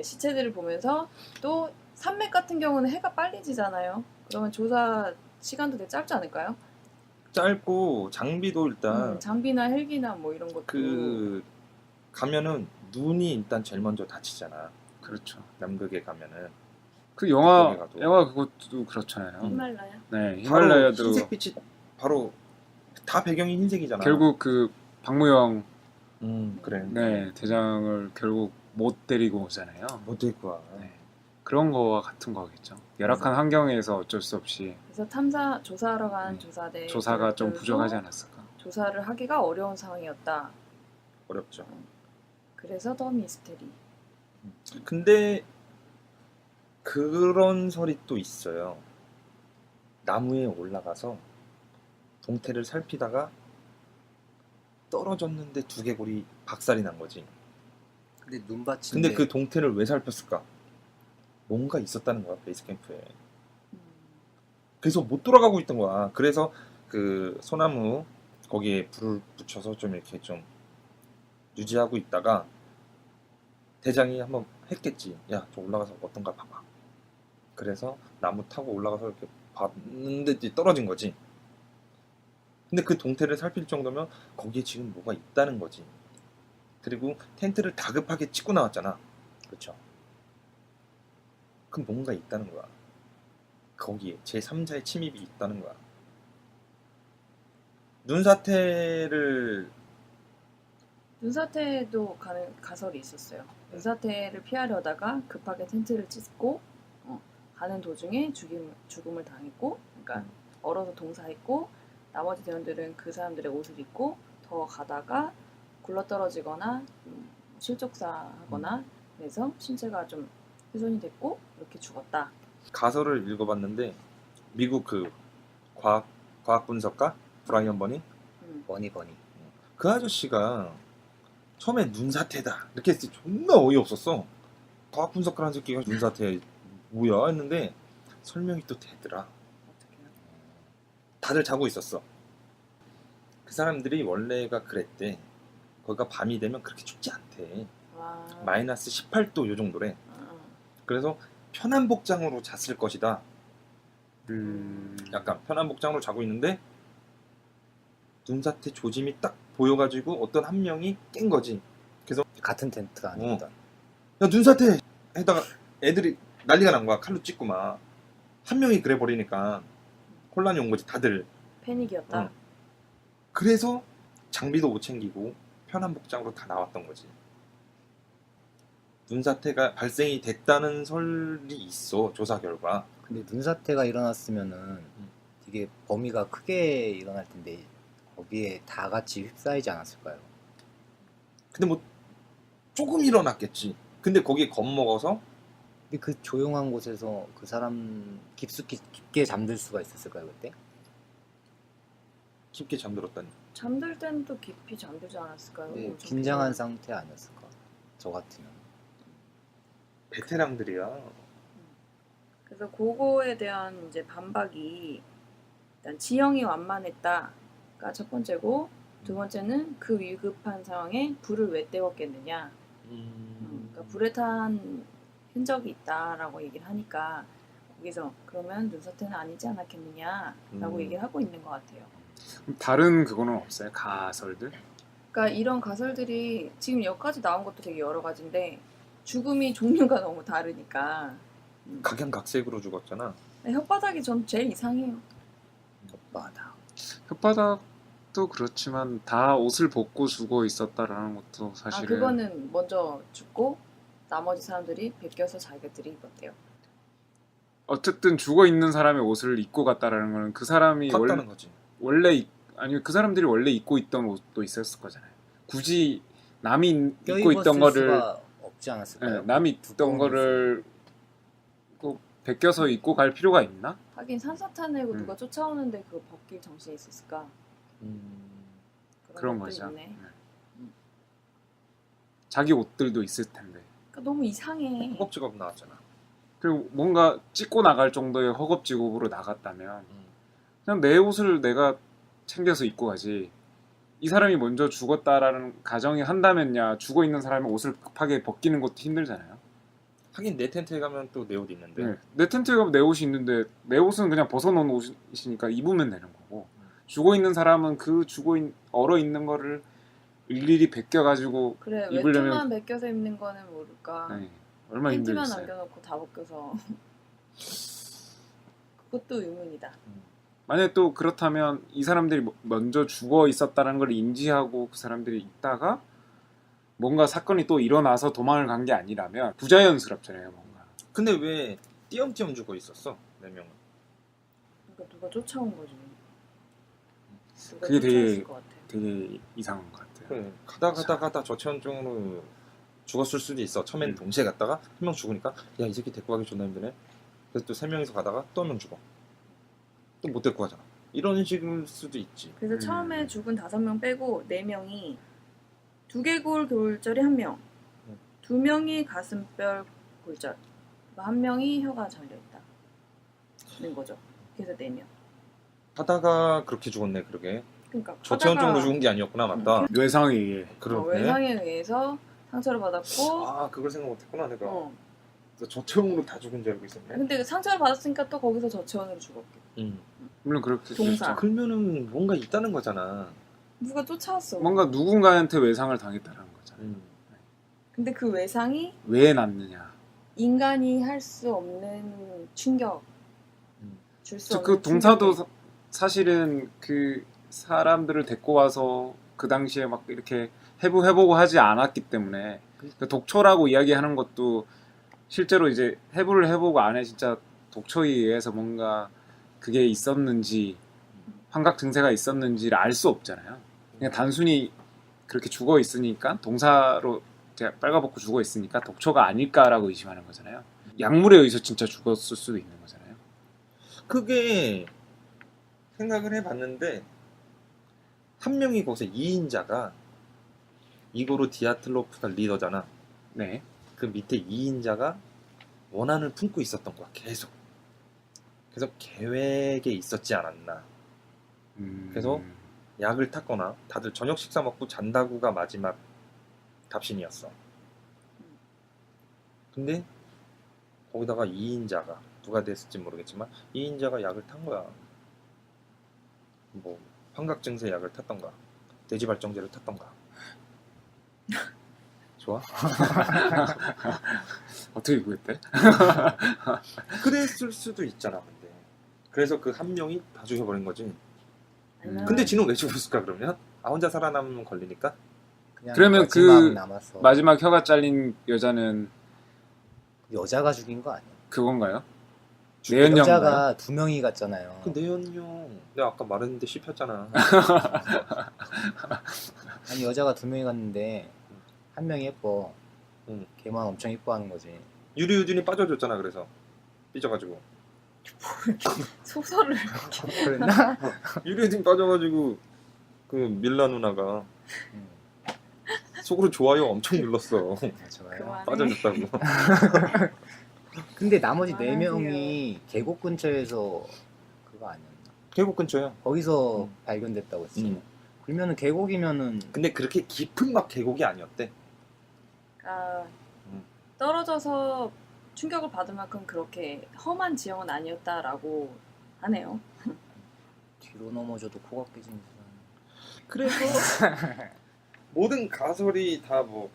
시체들을 보면서 또 산맥 같은 경우는 해가 빨리 지잖아요. 그러면 조사 시간도 되게 짧지 않을까요? 짧고 장비도 일단 장비나 헬기나 뭐 이런 것도. 그 가면은 눈이 일단 제일 먼저 다치잖아. 그렇죠. 남극에 가면은 그 영화 거기 가도. 영화 그것도 그렇잖아요. 히말라야. 네, 바로 히말라야도 흰색빛이 바로 다 배경이 흰색이잖아. 결국 그 박무영 그래. 네 대장을 결국 못 데리고 오잖아요. 못 될 거야. 네. 그런 거와 같은 거겠죠. 열악한 환경에서 어쩔 수 없이 그래서 조사하러 간 조사대 조사가 좀 들도 부족하지 않았을까. 조사를 하기가 어려운 상황이었다. 어렵죠. 그래서 더 미스테리. 근데 그런 설이 또 있어요. 나무에 올라가서 동태를 살피다가 떨어졌는데 두개골이 박살이 난 거지. 근데 눈밭인데. 근데 그 동태를 왜 살폈을까? 뭔가 있었다는 거야, 베이스 캠프에. 그래서 못 돌아가고 있던 거야. 그래서 그 소나무 거기에 불을 붙여서 좀 이렇게 좀 유지하고 있다가 대장이 한번 했겠지. 야, 저 올라가서 어떤가 봐봐. 그래서 나무 타고 올라가서 이렇게 봤는데 떨어진 거지. 근데 그 동태를 살필 정도면 거기에 지금 뭐가 있다는 거지. 그리고 텐트를 다급하게 치고 나왔잖아. 그렇죠. 그럼 뭔가 있다는 거야. 거기에 제3자의 침입이 있다는 거야. 눈사태도 가는 가설이 있었어요. 눈사태를 피하려다가 급하게 텐트를 찢고 가는 도중에 죽음을 당했고, 그러니까 얼어서 동사했고, 나머지 대원들은 그 사람들의 옷을 입고 더 가다가 굴러떨어지거나 실족사하거나 그래서 신체가 좀 훼손이 됐고 이렇게 죽었다. 가설을 읽어봤는데 미국 그 과학 분석가 브라이언 버니 버니. 그 아저씨가 처음에 눈사태다 이렇게 했을 때 존나 어이없었어. 과학 분석가라는 새끼가 눈사태 뭐야 했는데 설명이 또 되더라. 어떻게요? 다들 자고 있었어. 그 사람들이 원래가 그랬대. 거기가 밤이 되면 그렇게 춥지 않대. 와. 마이너스 18도 요 정도래. 아, 그래서 편한 복장으로 잤을 것이다. 약간 편한 복장으로 자고 있는데 눈사태 조짐이 딱 보여가지고 어떤 한 명이 깬 거지. 그래서 같은 텐트 아니었다. 야 눈사태 해다가 애들이 난리가 난 거야. 칼로 찢고 막. 한 명이 그래 버리니까 혼란이 온 거지 다들. 패닉이었다. 그래서 장비도 못 챙기고 편한 복장으로 다 나왔던 거지. 눈사태가 발생이 됐다는 설이 있어. 조사 결과. 근데 눈사태가 일어났으면은 되게 범위가 크게 일어날 텐데 거기에 다 같이 휩싸이지 않았을까요? 근데 뭐 조금 일어났겠지. 근데 거기에 겁먹어서 근데 그 조용한 곳에서 그 사람 깊게 잠들 수가 있었을까요 그때? 깊게 잠들었다니. 잠들 때는 또 깊이 잠들지 않았을까요? 네, 엄청 긴장한 상태 아니었을까? 저 같으면. 베테랑들이야. 그래서 그거에 대한 이제 반박이 일단 지형이 완만했다. 가 첫 번째고 두 번째는 그 위급한 상황에 불을 왜 때웠겠느냐. 그러니까 불에 탄 흔적이 있다라고 얘기를 하니까 거기서 그러면 눈사태는 아니지 않았겠느냐라고 얘기를 하고 있는 것 같아요. 다른 그거는 없어요? 가설들? 그러니까 이런 가설들이 지금 여기까지 나온 것도 되게 여러 가지인데 죽음이 종류가 너무 다르니까 각양각색으로 죽었잖아. 혓바닥이 전 제일 이상해요. 맞아. 혓바닥도 그렇지만 다 옷을 벗고 죽어 있었다라는 것도 사실은 그거는 먼저 죽고 나머지 사람들이 베껴서 자기들이 입었대요. 어쨌든 죽어 있는 사람의 옷을 입고 갔다라는 거는 그 사람이 탔다는 거지. 아니 그 사람들이 원래 입고 있던 옷도 있었을 거잖아요. 굳이 남이 입고 껴입었을 있던 거를 수가 없지 않았을까요? 네, 남이 입던 두꺼운 거를 꼭 베껴서 입고 갈 필요가 있나? 하긴 산사탄 내고 누가 쫓아오는데 그거 벗길 정신이 있었을까? 그런 것도 거죠. 있네. 네. 자기 옷들도 있을 텐데. 그러니까 너무 이상해. 허겁지겁 나왔잖아. 그리고 뭔가 찢고 나갈 정도의 허겁지겁으로 나갔다면 그냥 내 옷을 내가 챙겨서 입고 가지. 이 사람이 먼저 죽었다라는 가정이 한다면야 죽어 있는 사람이 옷을 급하게 벗기는 것도 힘들잖아요. 하긴 내 텐트에 가면 또 내 옷 있는데. 네. 내 텐트에 가면 내 옷이 있는데 내 옷은 그냥 벗어놓은 옷이니까 입으면 되는 거고 죽어 있는 사람은 그 얼어 있는 거를 일일이 벗겨가지고 그래 입으려면- 외투만 벗겨서 입는 거는 모를까. 네, 얼마나 팬티만 힘들겠어요. 남겨놓고 다 벗겨서 그것도 의문이다. 만약에 또 그렇다면 이 사람들이 먼저 죽어 있었다는 걸 인지하고 그 사람들이 있다가 뭔가 사건이 또 일어나서 도망을 간 게 아니라면 부자연스럽잖아요 뭔가. 근데 왜 띄엄띄엄 죽어 있었어? 4명은. 그러니까 누가 쫓아온 거지. 누가 그게 되게- 쫓아왔을 것 같아. 되게 이상한 것 같아요. 그래. 가다 저체온증으로 죽었을 수도 있어. 처음에는 동시에 갔다가 한 명 죽으니까 야 이 새끼 데리고 가기 존나 힘드네. 그래서 또 3명이서 가다가 또 한 명 죽어. 또 못 데리고 가잖아. 이런 식일 수도 있지. 그래서 처음에 죽은 5명 빼고 4명이 두개골 골절이 1명, 2명이 가슴뼈 골절, 1명이 혀가 잘려있다는 거죠. 그래서 4명. 하다가 그렇게 죽었네. 그러게. 그러니까 저체온증으로 하다가 죽은 게 아니었구나. 맞다. 뇌상에 의해. 그러네. 외상에 의해서 상처를 받았고 아 그걸 생각 못했구나 내가. 어. 저체온으로 다 죽은 줄 알고 있었네. 근데 그 상처를 받았으니까 또 거기서 저체온으로 죽었게. 물론 그렇게 동사. 됐죠. 그러면은 뭔가 있다는 거잖아. 누가 쫓아왔어. 뭔가 누군가한테 외상을 당했다는 거잖아요. 근데 그 외상이 왜 났느냐. 인간이 할 수 없는 충격. 줄 수 없는 그 동사도 충격이- 사실은 그 사람들을 데리고 와서 그 당시에 막 이렇게 해보고 하지 않았기 때문에 그 독초라고 이야기하는 것도 실제로 이제 해부를 해보고 안에 진짜 독초에 의해서 뭔가 그게 있었는지 환각 증세가 있었는지를 알 수 없잖아요. 그냥 단순히 그렇게 죽어 있으니까 동사로 제가 빨가벗고 죽어 있으니까 독초가 아닐까라고 의심하는 거잖아요. 약물에 의해서 진짜 죽었을 수도 있는 거잖아요. 그게 생각을 해봤는데 한 명이 거기서 2인자가 이고르 디아틀로프가 리더잖아. 네. 그 밑에 2인자가 원한을 품고 있었던 거야. 계속. 그래서 계획에 있었지 않았나. 그래서 약을 탔거나 다들 저녁 식사 먹고 잔다구가 마지막 답신이었어. 근데 거기다가 2인자가 누가 됐을지 모르겠지만 2인자가 약을 탄 거야. 뭐 환각 증세 약을 탔던가 돼지 발정제를 탔던가. 좋아? 어떻게 구했대? 그랬을 수도 있잖아. 근데 그래서 그 한 명이 다 죽여버린 거지. 아니면 근데 지는 왜 죽었을까 그러면? 아 혼자 살아남으면 걸리니까? 그냥 그러면 마지막 그 남았어. 마지막 혀가 잘린 여자는 여자가 죽인 거 아니야? 그건가요? 죽- 내연녀인가요? 여자가 2명이 갔잖아요. 그 내연녀 내가 아까 말했는데 씹혔잖아. 아니 여자가 2명이 갔는데 한 명이 예뻐. 응. 걔만 엄청 예뻐하는 거지. 유리유준이 빠져줬잖아. 그래서 삐져가지고 소설을 그랬나? 유리유준 빠져가지고 그 밀라 누나가 응. 속으로 좋아요 엄청 눌렀어. 좋아요. 그만해. 근데 나머지 그만하세요. 4명이 계곡 근처에서 그거 아니었나? 계곡 근처야. 거기서 발견됐다고 했어요. 음. 그러면은 계곡이면은 근데 그렇게 깊은 막 계곡이 아니었대. 아, 음. 떨어져서 충격을 받을 만큼 그렇게 험한 지형은 아니었다라고 하네요. 뒤로 넘어져도 코가 깨지는 그래서 모든 가설이 다 뭐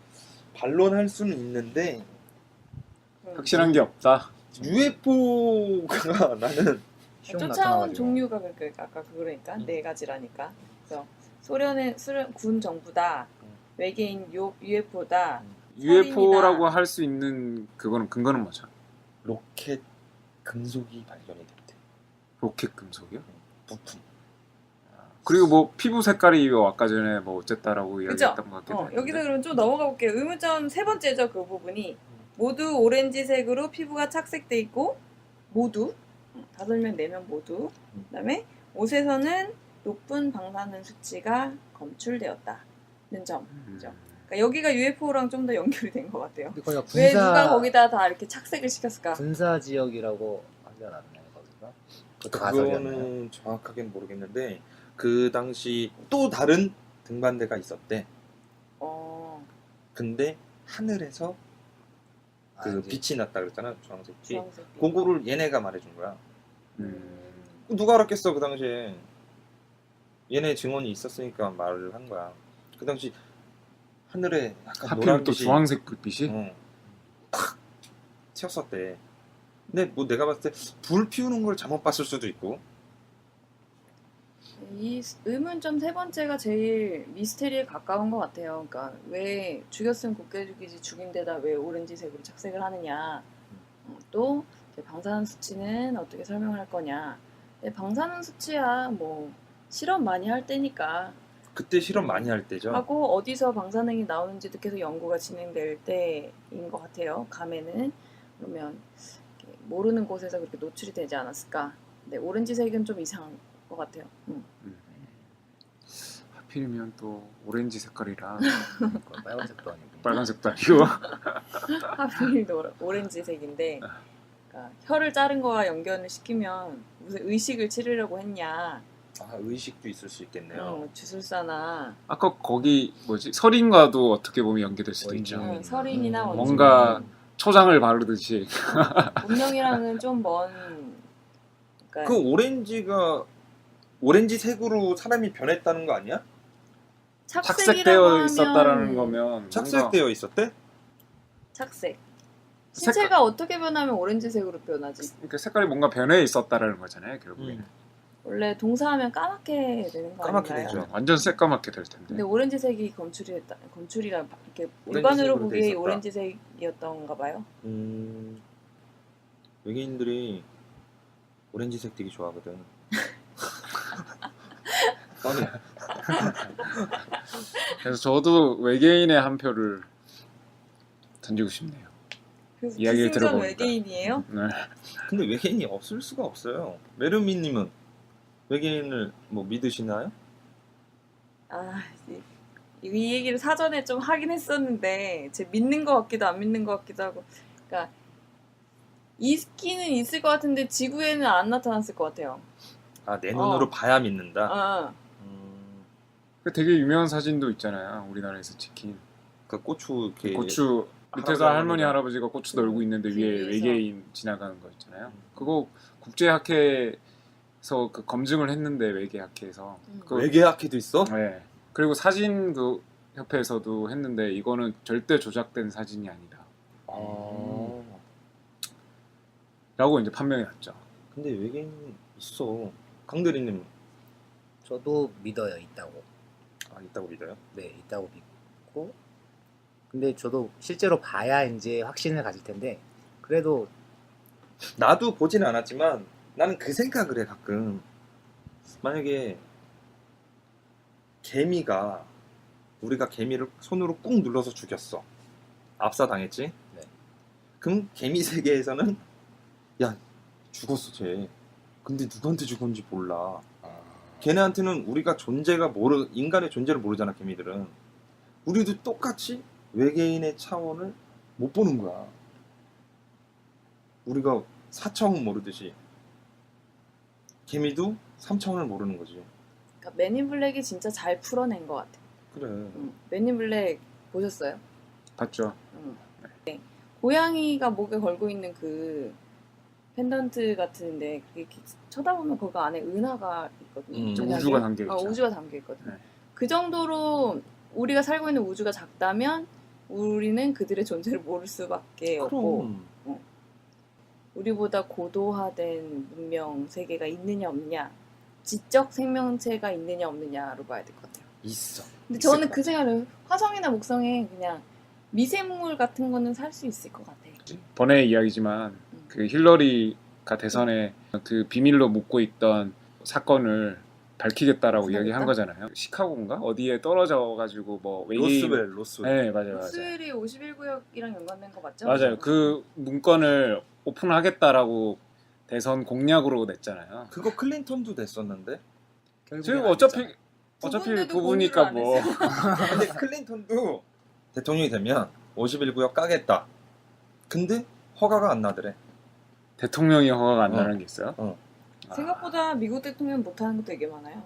반론할 수는 있는데 확실한 게 없다. UFO가 나는 슝 쫓아온 나타나가지고. 종류가 아까 그러니까 네 가지라니까. 그래서 소련 군 정부다, 외계인 UFO다. UFO라고 할 수 있는 그거는 근거는 뭐죠? 로켓 금속이 발견이 됐대. 로켓 금속이요? 부품. 그리고 뭐 피부 색깔이 아까 전에 뭐 어쨌다라고 이야기했던 것 같기도 한데. 여기서 그럼 좀 넘어가 볼게요. 의문점 세 번째죠, 그 부분이. 모두 오렌지색으로 피부가 착색돼 있고 모두 5명, 4명 모두. 그다음에 옷에서는 높은 방사능 수치가 검출되었다는 점. 그죠? 그러니까 여기가 UFO랑 좀 더 연결이 된 것 같아요. 근데 거기가 왜 누가 거기다 다 이렇게 착색을 시켰을까? 군사 지역이라고 하지 않았나요, 거기가? 그것도 가설이었나요? 그거는 정확하게는 모르겠는데 그 당시 또 다른 등반대가 있었대. 어, 근데 하늘에서 그 이제 빛이 났다 그랬잖아, 주황색 빛. 주황색. 그거를 얘네가 말해준 거야. 음. 누가 알았겠어 그 당시에. 얘네 증언이 있었으니까 말을 한 거야. 그 당시 하늘에 약간 하필 노란 또 빛이 주황색 불빛이? 탁 튀었었대. 근데 뭐 내가 봤을 때 불 피우는 걸 잘못 봤을 수도 있고. 이 의문점 세 번째가 제일 미스테리에 가까운 것 같아요. 그러니까 왜 죽였으면 곱게 죽이지 죽인 데다 왜 오렌지색으로 착색을 하느냐. 또 이제 방사능 수치는 어떻게 설명할 거냐. 근데 방사능 수치야 뭐 실험 많이 할 때니까 그때 실험 많이 할 때죠. 하고 어디서 방사능이 나오는지도 계속 연구가 진행될 때인 것 같아요. 감에는 그러면 이렇게 모르는 곳에서 그렇게 노출이 되지 않았을까. 근데 오렌지색은 좀 이상한 것 같아요. 하필이면 또 오렌지 색깔이라 빨간색도 아니고. 빨간색도 아니고. 하필도 오렌지색인데 그러니까 혀를 자른 거와 연결을 시키면 무슨 의식을 치르려고 했냐. 아, 의식도 있을 수 있겠네요. 주술사나 아까 거기 뭐지 설인과도 어떻게 보면 연계될 수도 원주. 있죠. 설인이나 원주. 뭔가 초장을 바르듯이. 운명이랑은 좀 먼. 그러니까 그 오렌지가 오렌지색으로 사람이 변했다는 거 아니야? 착색되어 있었다라는 거면 착색되어 있었대? 착색. 신체가 어떻게 변하면 오렌지색으로 변하지? 그러니까 색깔이 뭔가 변해 있었다라는 거잖아요, 결국에. 원래 동사하면 까맣게 되는 거 까맣게 아닌가요? 되죠. 완전 새까맣게 될 텐데. 근데 오렌지색이 검출이라 이렇게 오렌지색으로 육안으로 돼 보기에 있었다. 오렌지색이었던가 봐요. 외계인들이 오렌지색 되게 좋아하거든. 아니, 그래서 저도 외계인의 한 표를 던지고 싶네요. 그래서 이야기를 기승전 들어보니까. 외계인이에요? 네. 근데 외계인이 없을 수가 없어요. 메르미님은 외계인을 뭐 믿으시나요? 아, 이 얘기를 사전에 좀 하긴 했었는데 제 믿는 것 같기도 안 믿는 것 같기도 하고. 그러니까 있기는 있을 것 같은데 지구에는 안 나타났을 것 같아요. 아, 내 눈으로 봐야 믿는다. 어. 그 되게 유명한 사진도 있잖아요. 우리나라에서 찍힌 그 고추 이렇게 고추 밑에서 할머니 할아버지가 고추 널고 있는데 위에 위에서. 외계인 지나가는 거 있잖아요. 그거 국제학회에서 그 검증을 했는데 외계학회에서 그 외계학회도 있어? 네. 그리고 사진 그 협회에서도 했는데 이거는 절대 조작된 사진이 아니다. 아, 라고 이제 판명이 났죠. 근데 외계인 있어. 강대리님 저도 믿어요, 있다고. 있다고 믿어요? 네, 있다고 믿고. 근데 저도 실제로 봐야 이제 확신을 가질 텐데, 그래도 나도 보지는 않았지만 나는 그 생각을 해 가끔. 만약에 개미가 우리가 개미를 손으로 꾹 눌러서 죽였어. 압사당했지? 네. 그럼 개미 세계에서는 야 죽었어 쟤. 근데 누구한테 죽었는지 몰라. 걔네한테는 우리가 인간의 존재를 모르잖아. 개미들은. 우리도 똑같이 외계인의 차원을 못 보는 거야. 우리가 사차원 모르듯이. 개미도 3차원을 모르는 거지. 그러니까 맨인 블랙이 진짜 잘 풀어낸 것 같아. 그래. 맨인 블랙 보셨어요? 봤죠. 네. 고양이가 목에 걸고 있는 그 펜던트 같은데 그게 이렇게 쳐다보면 거기 안에 은하가 있거든요. 좀 은하계? 우주가 담겨 있죠. 우주가 담겨 있거든요. 네. 그 정도로 우리가 살고 있는 우주가 작다면 우리는 그들의 존재를 모를 수밖에 없고 그럼. 우리보다 고도화된 문명 세계가 있느냐 없느냐, 지적 생명체가 있느냐 없느냐로 봐야 될 것 같아요. 있어. 근데 저는 그 생각을 화성이나 목성에 그냥 미생물 같은 거는 살 수 있을 것 같아. 번외의 이야기지만 그 힐러리가 대선에 그 비밀로 묻고 있던 사건을 밝히겠다라고 밝히겠다? 이야기한 거잖아요. 시카고인가 어디에 떨어져가지고 뭐 외계인. 로스웰. 네, 맞아요. 로스웰이 51구역이랑 연관된 거 맞죠? 맞아요. 그 문건을 오픈하겠다라고 대선 공약으로 냈잖아요. 그거 클린턴도 됐었는데. 지금 어차피 부분도 부부니까 공유를 뭐 안 했어요. 근데 클린턴도 대통령이 되면 51구역 까겠다. 근데 허가가 안 나더래. 대통령이 허가가 안 나는 게 있어요. 아, 생각보다 미국 대통령 못하는 거 되게 많아요.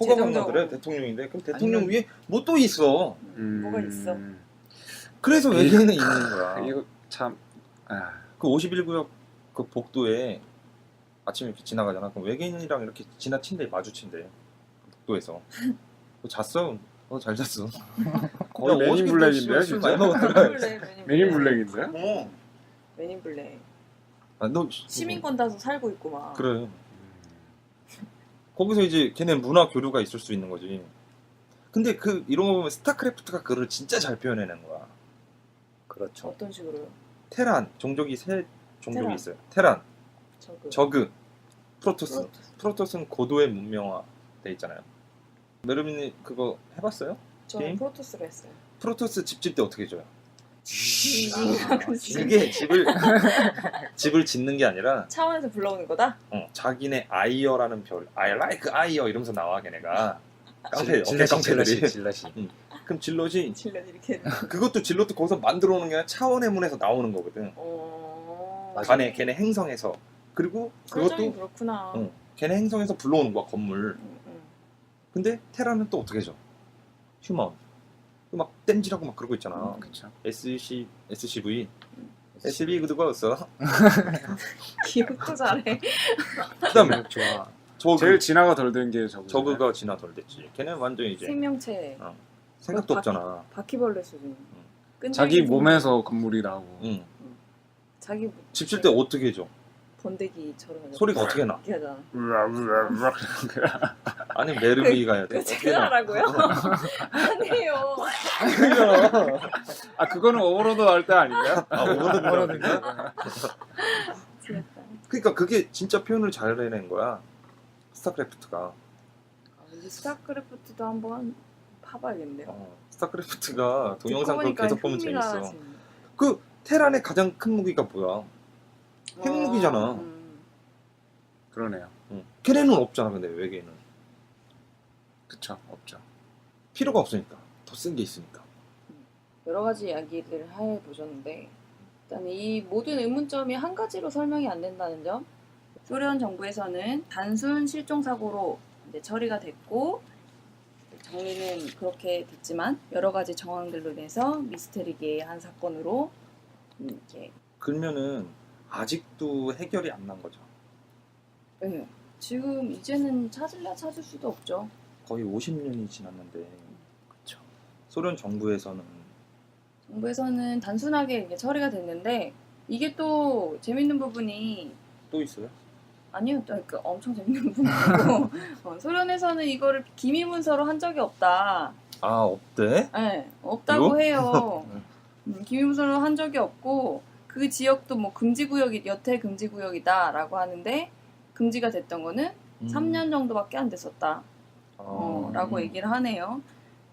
허가가 안 재정적으로. 나더래 대통령인데. 그럼 대통령 아니면- 위에 뭐 또 있어. 뭐가 있어? 그래서 외계인은 있는 거야. 이거 참. 그 51구역 그 복도에 아침에 이렇게 지나가잖아. 그럼 외계인이랑 이렇게 지나친대 마주친대. 복도에서. 너 잤어? 잘 잤어. 거의 야, 맨인 어저께 블랙인데요, 술 많이 진짜. 먹었더라. 맨인 블랙인데요? 어. 맨인 블랙. 아, 너 시민권 따서 살고 있고 막. 그래. 거기서 이제 걔네 문화 교류가 있을 수 있는 거지. 근데 그 이런 거 보면 스타크래프트가 그걸 진짜 잘 표현해낸 거야. 그렇죠. 어떤 식으로요? 테란 종족이 세 종족이 테란. 있어요. 테란, 저그. 저그, 프로토스. 프로토스는 고도의 문명화 돼 있잖아요. 메르민이 그거 해봤어요? 저는 게임? 프로토스를 했어요. 프로토스 집 질 때 어떻게 줘요? 그게 그게 집을 짓는 게 아니라 차원에서 불러오는 거다? 자기네 아이어라는 별, I like 아이어 이러면서 나와 걔네가 깡패 어깨 질럿이 깡패들이. 질럿이. 그럼 질럿이 질럿 이렇게. 그것도 질럿도 거기서 만들어 오는 게 아니라 차원의 문에서 나오는 거거든. 맞아. 걔네 행성에서. 그리고 설정이 그것도 그렇구나. 걔네 행성에서 불러오는 거야 건물. 근데 테라는 또 어떻게 줘? 휴먼. 막 땜질하고 막 그러고 있잖아. 그렇죠. SCV. SCV 그거 없어. 기억도 잘해. 그다음에 좋아. 제일 진화가 덜 된 게 저거. 저그가 진화 덜 됐지. 걔는 완전 이제 생명체. 생각도 바- 없잖아. 바퀴벌레 수준. 자기 몸에서 건물이 나오고. 응. 자기 집 질 때 어떻게 해줘? 번데기처럼 해가지고 소리가 어떻게 나? 이렇게 하잖아. 우라우라우라. 아니 메르비가 해야 돼. 그거 제가 하라고요? 아니에요. 아 그거는 오버로드 할 때 아닌가요? 아 오버드인가? 미치겠다. 그러니까 그게 진짜 표현을 잘 해낸 거야. 스타크래프트가. 근데 스타크래프트도 한번 파봐야겠네요. 스타크래프트가 동영상 그거 듣고 보니까 계속 보면 흥미가 재밌어. 지금. 그 테란의 가장 큰 무기가 뭐야? 핵무기잖아. 그러네요. 걔네는 없잖아. 근데 외계인은 그쵸. 없죠. 필요가 없으니까 더 쓴 게 있으니까. 여러 가지 이야기를 해보셨는데 일단 이 모든 의문점이 한 가지로 설명이 안 된다는 점. 소련 정부에서는 단순 실종 사고로 이제 처리가 됐고 정리는 그렇게 됐지만 여러 가지 정황들로 인해서 미스테리계의 한 사건으로 이렇게 그러면은 아직도 해결이 안 난 거죠. 네, 지금 이제는 찾을 수도 없죠. 거의 50년이 지났는데. 그렇죠. 소련 정부에서는 정부에서는 단순하게 이게 처리가 됐는데 이게 또 재밌는 부분이 또 있어요? 아니요, 그러니까 엄청 재밌는 부분이고 소련에서는 이거를 기미 문서로 한 적이 없다. 아 없대? 네, 없다고 요? 해요. 기미 문서로 한 적이 없고 그 지역도 뭐 금지구역이 여태 금지구역이다라고 하는데 금지가 됐던 거는 3년 정도밖에 안 됐었다. 라고 얘기를 하네요.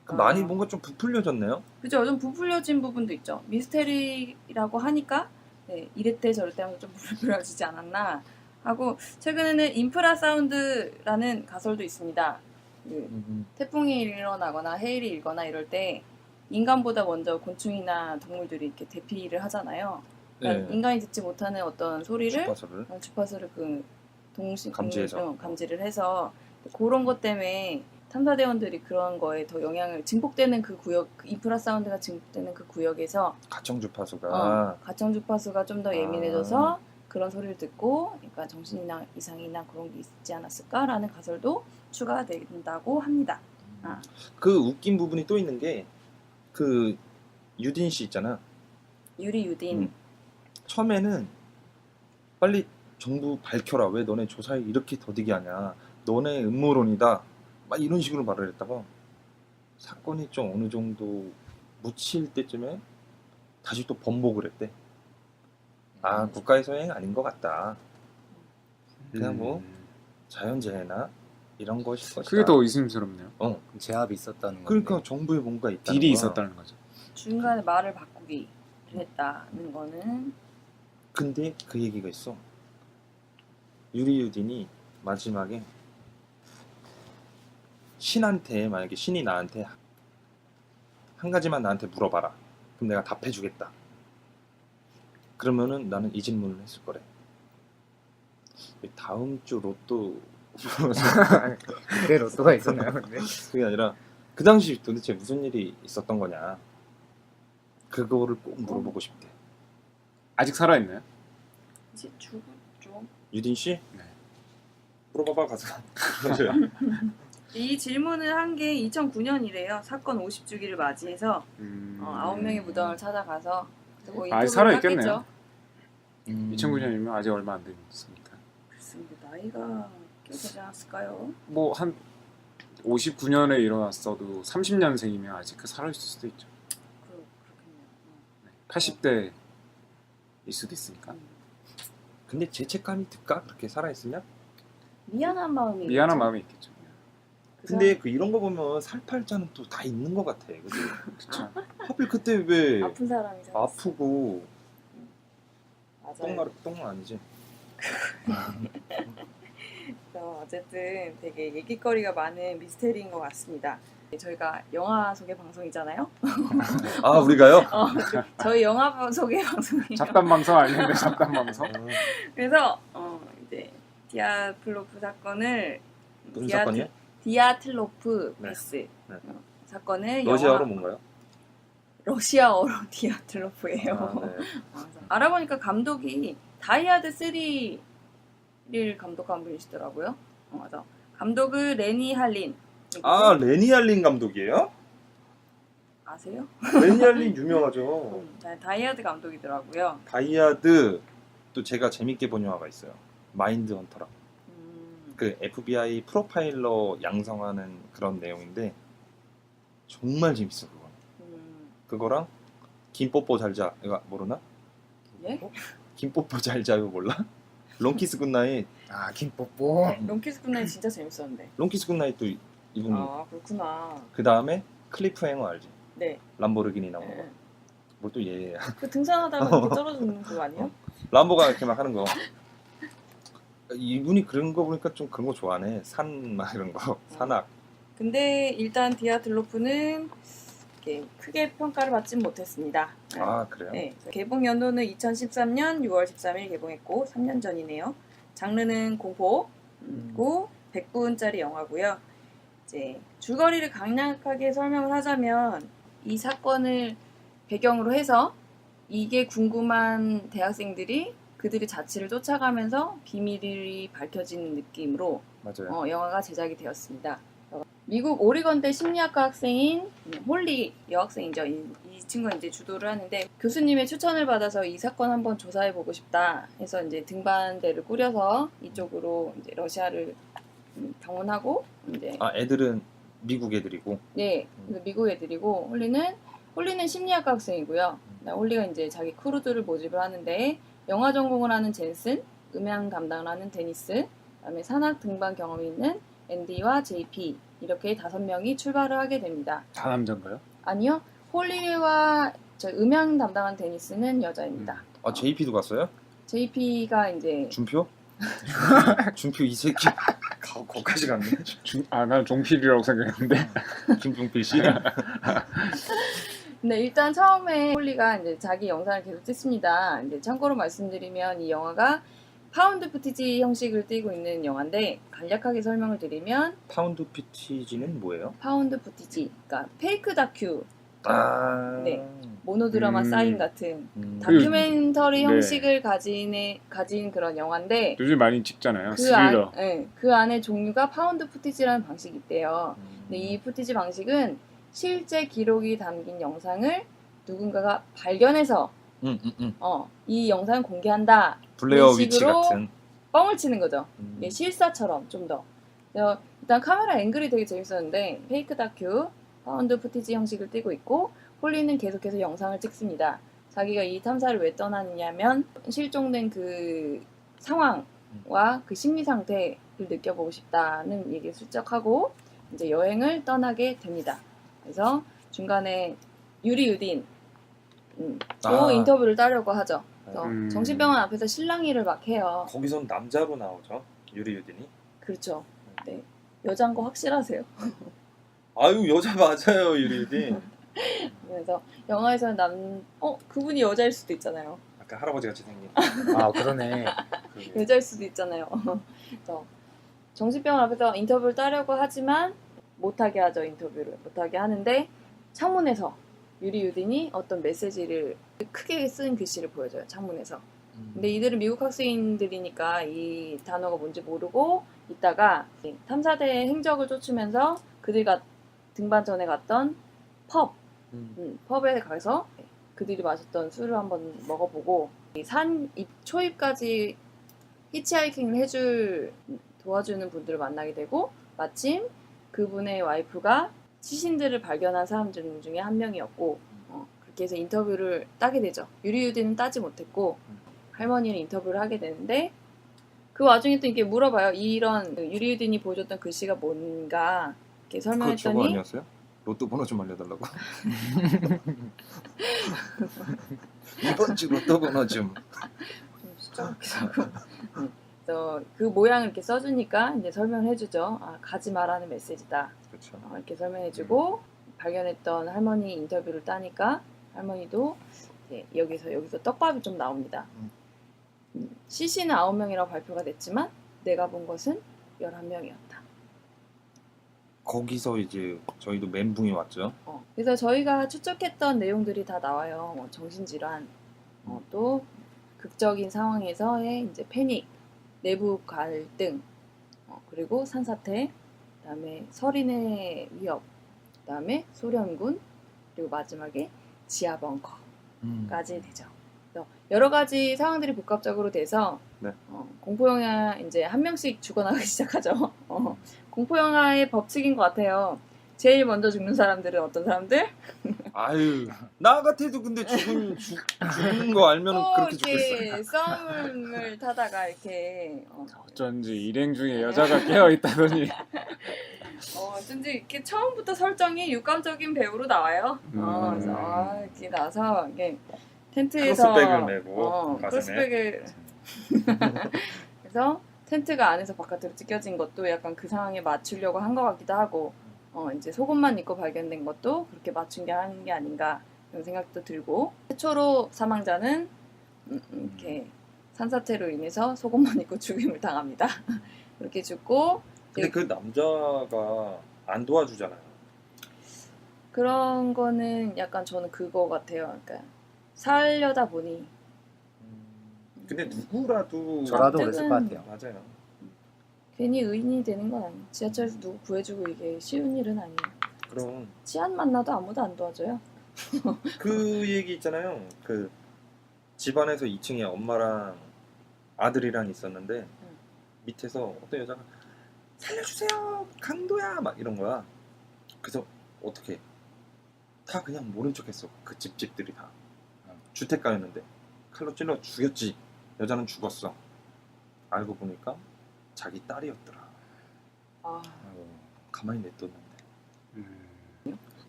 많이 뭔가 좀 부풀려졌네요. 그죠? 좀 부풀려진 부분도 있죠. 미스테리라고 하니까 네, 이랬대 저랬대 하면서 좀 부풀려지지 않았나 하고 최근에는 인프라 사운드라는 가설도 있습니다. 그 태풍이 일어나거나 해일이 일거나 이럴 때 인간보다 먼저 곤충이나 동물들이 이렇게 대피를 하잖아요. 그러니까 인간이 듣지 못하는 어떤 소리를 주파수를. 주파수를 그 감지를 해서 그런 것 때문에 탐사대원들이 그런 거에 더 영향을 증폭되는 그 구역, 그 인프라사운드가 증폭되는 그 구역에서 가청 주파수가 가청 주파수가 좀 더 예민해져서 그런 소리를 듣고 그러니까 정신 이상이나 그런 게 있지 않았을까라는 가설도 추가된다고 합니다. 그 웃긴 부분이 또 있는 게 그 유딘 씨 있잖아. 유리 유딘. 처음에는 빨리 정부 밝혀라. 왜 너네 조사에 이렇게 더디게 하냐. 너네 음모론이다. 막 이런 식으로 말을 했다가 사건이 좀 어느 정도 묻힐 때쯤에 다시 또 번복을 했대. 아, 국가의 소행이 아닌 것 같다. 그냥 뭐 자연재해나 이런 것일 것이다. 그게 더 의심스럽네요. 제압이 있었다는 거. 그러니까 정부에 뭔가 있다는 딜이 거야. 있었다는 거죠. 중간에 말을 바꾸기 했다는 거는 근데 그 얘기가 있어. 유리 유딘이 마지막에 신한테 만약에 신이 나한테 한 가지만 나한테 물어봐라. 그럼 내가 답해주겠다. 그러면은 나는 이 질문을 했을 거래. 다음 주 로또 그때 로또가 있었나요? 근데 그게 아니라 그 당시 도대체 무슨 일이 있었던 거냐. 그거를 꼭 물어보고 싶대. 아직 살아있나요? 이제 죽었죠. 유딘 씨? 네. 물어봐봐 가서. 이 질문을 한 게 2009년이래요. 사건 50주기를 맞이해서 9명의 무덤을 찾아가서 뭐 아직 인터뷰를 살아있겠네요. 했겠죠. 2009년이면 아직 얼마 안 됐으니까. 글쎄 나이가 꽤 되지 않았을까요? 뭐 한 59년에 일어났어도 30년생이면 아직 살아있을 수도 있죠. 그렇겠네요. 80대일 수도 있으니까. 근데 죄책감이 들까? 그렇게 살아있으면? 미안한 마음이 미안한 있겠죠. 마음이 있겠죠. 근데 그 이런 거 보면 살팔자는 또 다 있는 것 같아. 그치? 그렇죠. 하필 그때 왜 아픈 사람이 살았어. 아프고 맞아요. 똥은 아니지? 그래서 어쨌든 되게 얘기거리가 많은 미스테리인 것 같습니다. 저희가 영화 소개 방송이잖아요. 아 우리가요? 저희 영화 소개 방송이에요. 잡담 방송 아니는데 잡담 방송? 그래서 이제 디아틀로프 사건을 무슨 사건이요? 디아틀로프 네. 패스 네. 사건을 러시아어로 뭔가요? 러시아어로 디아틀로프예요. 아, 네. 알아보니까 감독이 다이아드 3를 감독한 분이시더라고요. 맞아. 감독은 레니 할린. 아 레니 할린 감독이에요? 아세요? 레니 할린 유명하죠. 다이아드 감독이더라고요. 다이아드 또 제가 재밌게 본 영화가 있어요. 마인드 헌터라. 그 FBI 프로파일러 양성하는 그런 내용인데 정말 재밌어 그거. 그거랑 김뽀뽀 잘자 이거 모르나? 예? 김뽀뽀 잘자 이거 몰라? 롱키스 굿나잇. 아 김뽀뽀. 롱키스 굿나잇 진짜 재밌었는데. 롱키스 굿나잇도 이분이. 아 그렇구나. 그 다음에 클리프 행어 알지? 네. 람보르기니 나온 거. 네. 뭘 또 얘야. 그 등산하다가 이렇게 떨어지는 그거 아니에요? 람보가 이렇게 막 하는 거. 이분이 그런 거 보니까 좀 그런 거 좋아하네. 산 막 이런 거. 산악. 근데 일단 디아틀로프는 이렇게 크게 평가를 받진 못했습니다. 아 그래요? 네. 개봉 연도는 2013년 6월 13일 개봉했고 3년 전이네요. 장르는 공포고 100분짜리 영화고요. 이제 줄거리를 강력하게 설명을 하자면 이 사건을 배경으로 해서 이게 궁금한 대학생들이 그들의 자취를 쫓아가면서 비밀이 밝혀지는 느낌으로 맞아요. 영화가 제작이 되었습니다. 미국 오리건대 심리학과 학생인 홀리 여학생이죠. 이 친구가 이제 주도를 하는데 교수님의 추천을 받아서 이 사건 한번 조사해 보고 싶다 해서 이제 등반대를 꾸려서 이쪽으로 이제 러시아를 방문하고 이제 애들은 미국 애들이고. 네, 그래서 미국 애들이고 홀리는 심리학과 학생이고요. 홀리가 이제 자기 크루들을 모집을 하는데 영화 전공을 하는 젠슨, 음향 담당을 하는 데니스, 그다음에 산악 등반 경험이 있는 앤디와 JP 이렇게 5명이 출발을 하게 됩니다. 다 남자인가요? 아니요, 홀리와 저 음향 담당한 데니스는 여자입니다. 아 JP도 갔어요? JP가 이제 준표? 준표 이 새끼 거기까지 갔네. 난 종필이라고 생각했는데. 김종필 씨. 근데 일단 처음에 홀리가 이제 자기 영상을 계속 찍습니다. 이제 참고로 말씀드리면 이 영화가 파운드 푸티지 형식을 띠고 있는 영화인데 간략하게 설명을 드리면 파운드 피티지는 뭐예요? 파운드 푸티지, 그러니까 페이크 다큐, 아, 네. 모노드라마 음. 사인 같은 그 다큐멘터리 네. 형식을 가진 그런 영화인데 요즘 많이 찍잖아요. 그, 스릴러. 그 안에 종류가 파운드 푸티지라는 방식이 있대요. 근데 이 푸티지 방식은 실제 기록이 담긴 영상을 누군가가 발견해서 이 영상을 공개한다. 블레어 이런 위치 식으로 같은. 뻥을 치는 거죠. 이게 실사처럼 좀 더. 그래서 일단 카메라 앵글이 되게 재밌었는데 페이크 다큐, 파운드 푸티지 형식을 띠고 있고 홀리는 계속해서 영상을 찍습니다. 자기가 이 탐사를 왜 떠나느냐면 실종된 그 상황과 그 심리 상태를 느껴보고 싶다는 얘기를 슬쩍하고 이제 여행을 떠나게 됩니다. 그래서 중간에 유리 유딘 또 인터뷰를 따려고 하죠. 그래서 정신병원 앞에서 실랑이를 막 해요. 거기선 남자로 나오죠. 유리 유딘이. 그렇죠. 네. 여자인 거 확실하세요. 아유 여자 맞아요 유리 유딘. 그래서 영화에서는 그분이 여자일 수도 있잖아요. 아까 할아버지 같이 생긴. 아 그러네. 여자일 수도 있잖아요. 그래서 정신병원 앞에서 인터뷰를 따려고 하지만 못하게 하죠. 인터뷰를 못하게 하는데 창문에서 유리 유딘이 어떤 메시지를 크게 쓴 글씨를 보여줘요. 창문에서. 근데 이들은 미국 학생들이니까 이 단어가 뭔지 모르고 있다가 탐사대의 행적을 쫓으면서 그들과 등반전에 갔던 펍에 가서 그들이 마셨던 술을 한번 먹어보고 산 초입까지 히치하이킹을 도와주는 분들을 만나게 되고 마침 그분의 와이프가 시신들을 발견한 사람들 중에 한 명이었고 그렇게 해서 인터뷰를 따게 되죠. 유리유딘은 따지 못했고 할머니는 인터뷰를 하게 되는데 그 와중에 또 이렇게 물어봐요. 이런 유리유딘이 보여줬던 글씨가 뭔가 이렇게 그거 저거 설명했더니 아니었어요? 로또 번호 좀 알려달라고. 이번 주 로또 번호 좀. 그래서 그 모양을 이렇게 써주니까 이제 설명을 해주죠. 가지 마라는 메시지다. 그렇죠. 이렇게 설명해주고 발견했던 할머니 인터뷰를 따니까 할머니도 이제 여기서 떡밥이 좀 나옵니다. 시신은 9명이라고 발표가 됐지만 내가 본 것은 11명이었다. 거기서 이제 저희도 멘붕이 왔죠. 그래서 저희가 추측했던 내용들이 다 나와요. 뭐 정신질환, 또 극적인 상황에서의 이제 패닉, 내부 갈등, 그리고 산사태, 그다음에 서린의 위협, 그다음에 소련군, 그리고 마지막에 지하 벙커까지 되죠. 그래서 여러 가지 상황들이 복합적으로 돼서 네. 공포 영화 이제 한 명씩 죽어나가기 시작하죠. 공포 영화의 법칙인 것 같아요. 제일 먼저 죽는 사람들은 어떤 사람들? 아유 나 같아도 근데 죽는 거 알면 또 그렇게 죽겠어요. 이렇게 썸을 타다가 이렇게 어쩐지 일행 중에 여자가 깨어 있다더니. 어쩐지 이렇게 처음부터 설정이 육감적인 배우로 나와요. 그래서 이렇게 나서 이게 텐트에서 크로스백을 메고 가슴에. 크로스백을 그래서 텐트가 안에서 바깥으로 찢겨진 것도 약간 그 상황에 맞추려고 한 것 같기도 하고 이제 속옷만 입고 발견된 것도 그렇게 맞춘 게 한 게 아닌가 이런 생각도 들고 최초로 사망자는 이렇게 산사태로 인해서 속옷만 입고 죽임을 당합니다. 그렇게 죽고 근데 그 남자가 안 도와주잖아요. 그런 거는 약간 저는 그거 같아요. 그러니까 살려다 보니 근데 누구라도 저라도 남쪽은- 그랬을 것 같아요. 맞아요. 괜히 의인이 되는 건 아니에요. 지하철에서 누구 구해주고 이게 쉬운 일은 아니에요. 그럼 치안 만나도 아무도 안 도와줘요. 그 얘기 있잖아요. 그 집안에서 2층에 엄마랑 아들이랑 있었는데 밑에서 어떤 여자가 살려주세요 강도야 막 이런 거야. 그래서 어떻게 다 그냥 모른 척했어. 그 집들이 다 주택가였는데 칼로 찔러 죽였지. 여자는 죽었어. 알고 보니까 자기 딸이었더라. 가만히 냅뒀는데.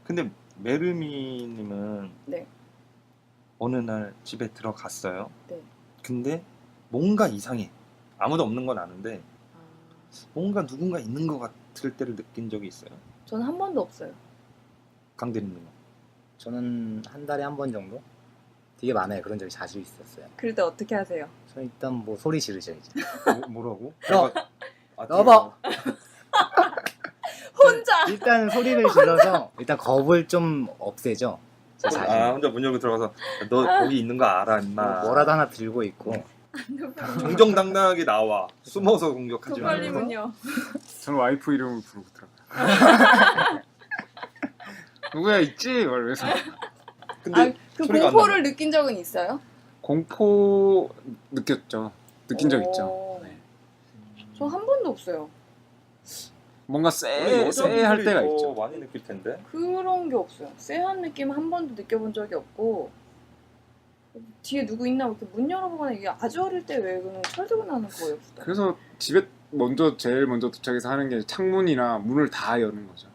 근데 메르미님은 네. 어느 날 집에 들어갔어요. 네. 근데 뭔가 이상해. 아무도 없는 건 아는데 뭔가 누군가 있는 것 같을 때를 느낀 적이 있어요. 저는 한 번도 없어요. 강대리님은? 저는 한 달에 한 번 정도 되게 많아요. 그런 적이 자주 있었어요. 그럴 때 어떻게 하세요? 저 일단 뭐 소리 지르죠 이제. 뭐라고? 너 아, 여보! 혼자! 일단 소리를 질러서 일단 겁을 좀 없애죠. 제 자신. 혼자 문 열고 들어가서 너 거기 있는 거 알아 임마. 뭐라도 하나 들고 있고. 정정당당하게 나와. 숨어서 공격하지 말고. 도팔님은요? 저는 와이프 이름을 부르고 들어가요. 누구야 있지? 이러면서 근데 그 소리가 안 공포를 느낀 적은 있어요? 공포 느꼈죠. 느낀 적 오. 있죠. 네. 저 한 번도 없어요. 뭔가 쎄할 때가 있죠. 많이 느낄 텐데. 그런 게 없어요. 쎄한 느낌 한 번도 느껴본 적이 없고 뒤에 누구 있나 이렇게 문 열어보거나 이게 아주 어릴 때 외에는 철들고 나는 거의 없어요. 그래서 집에 제일 먼저 도착해서 하는 게 창문이나 문을 다 여는 거죠.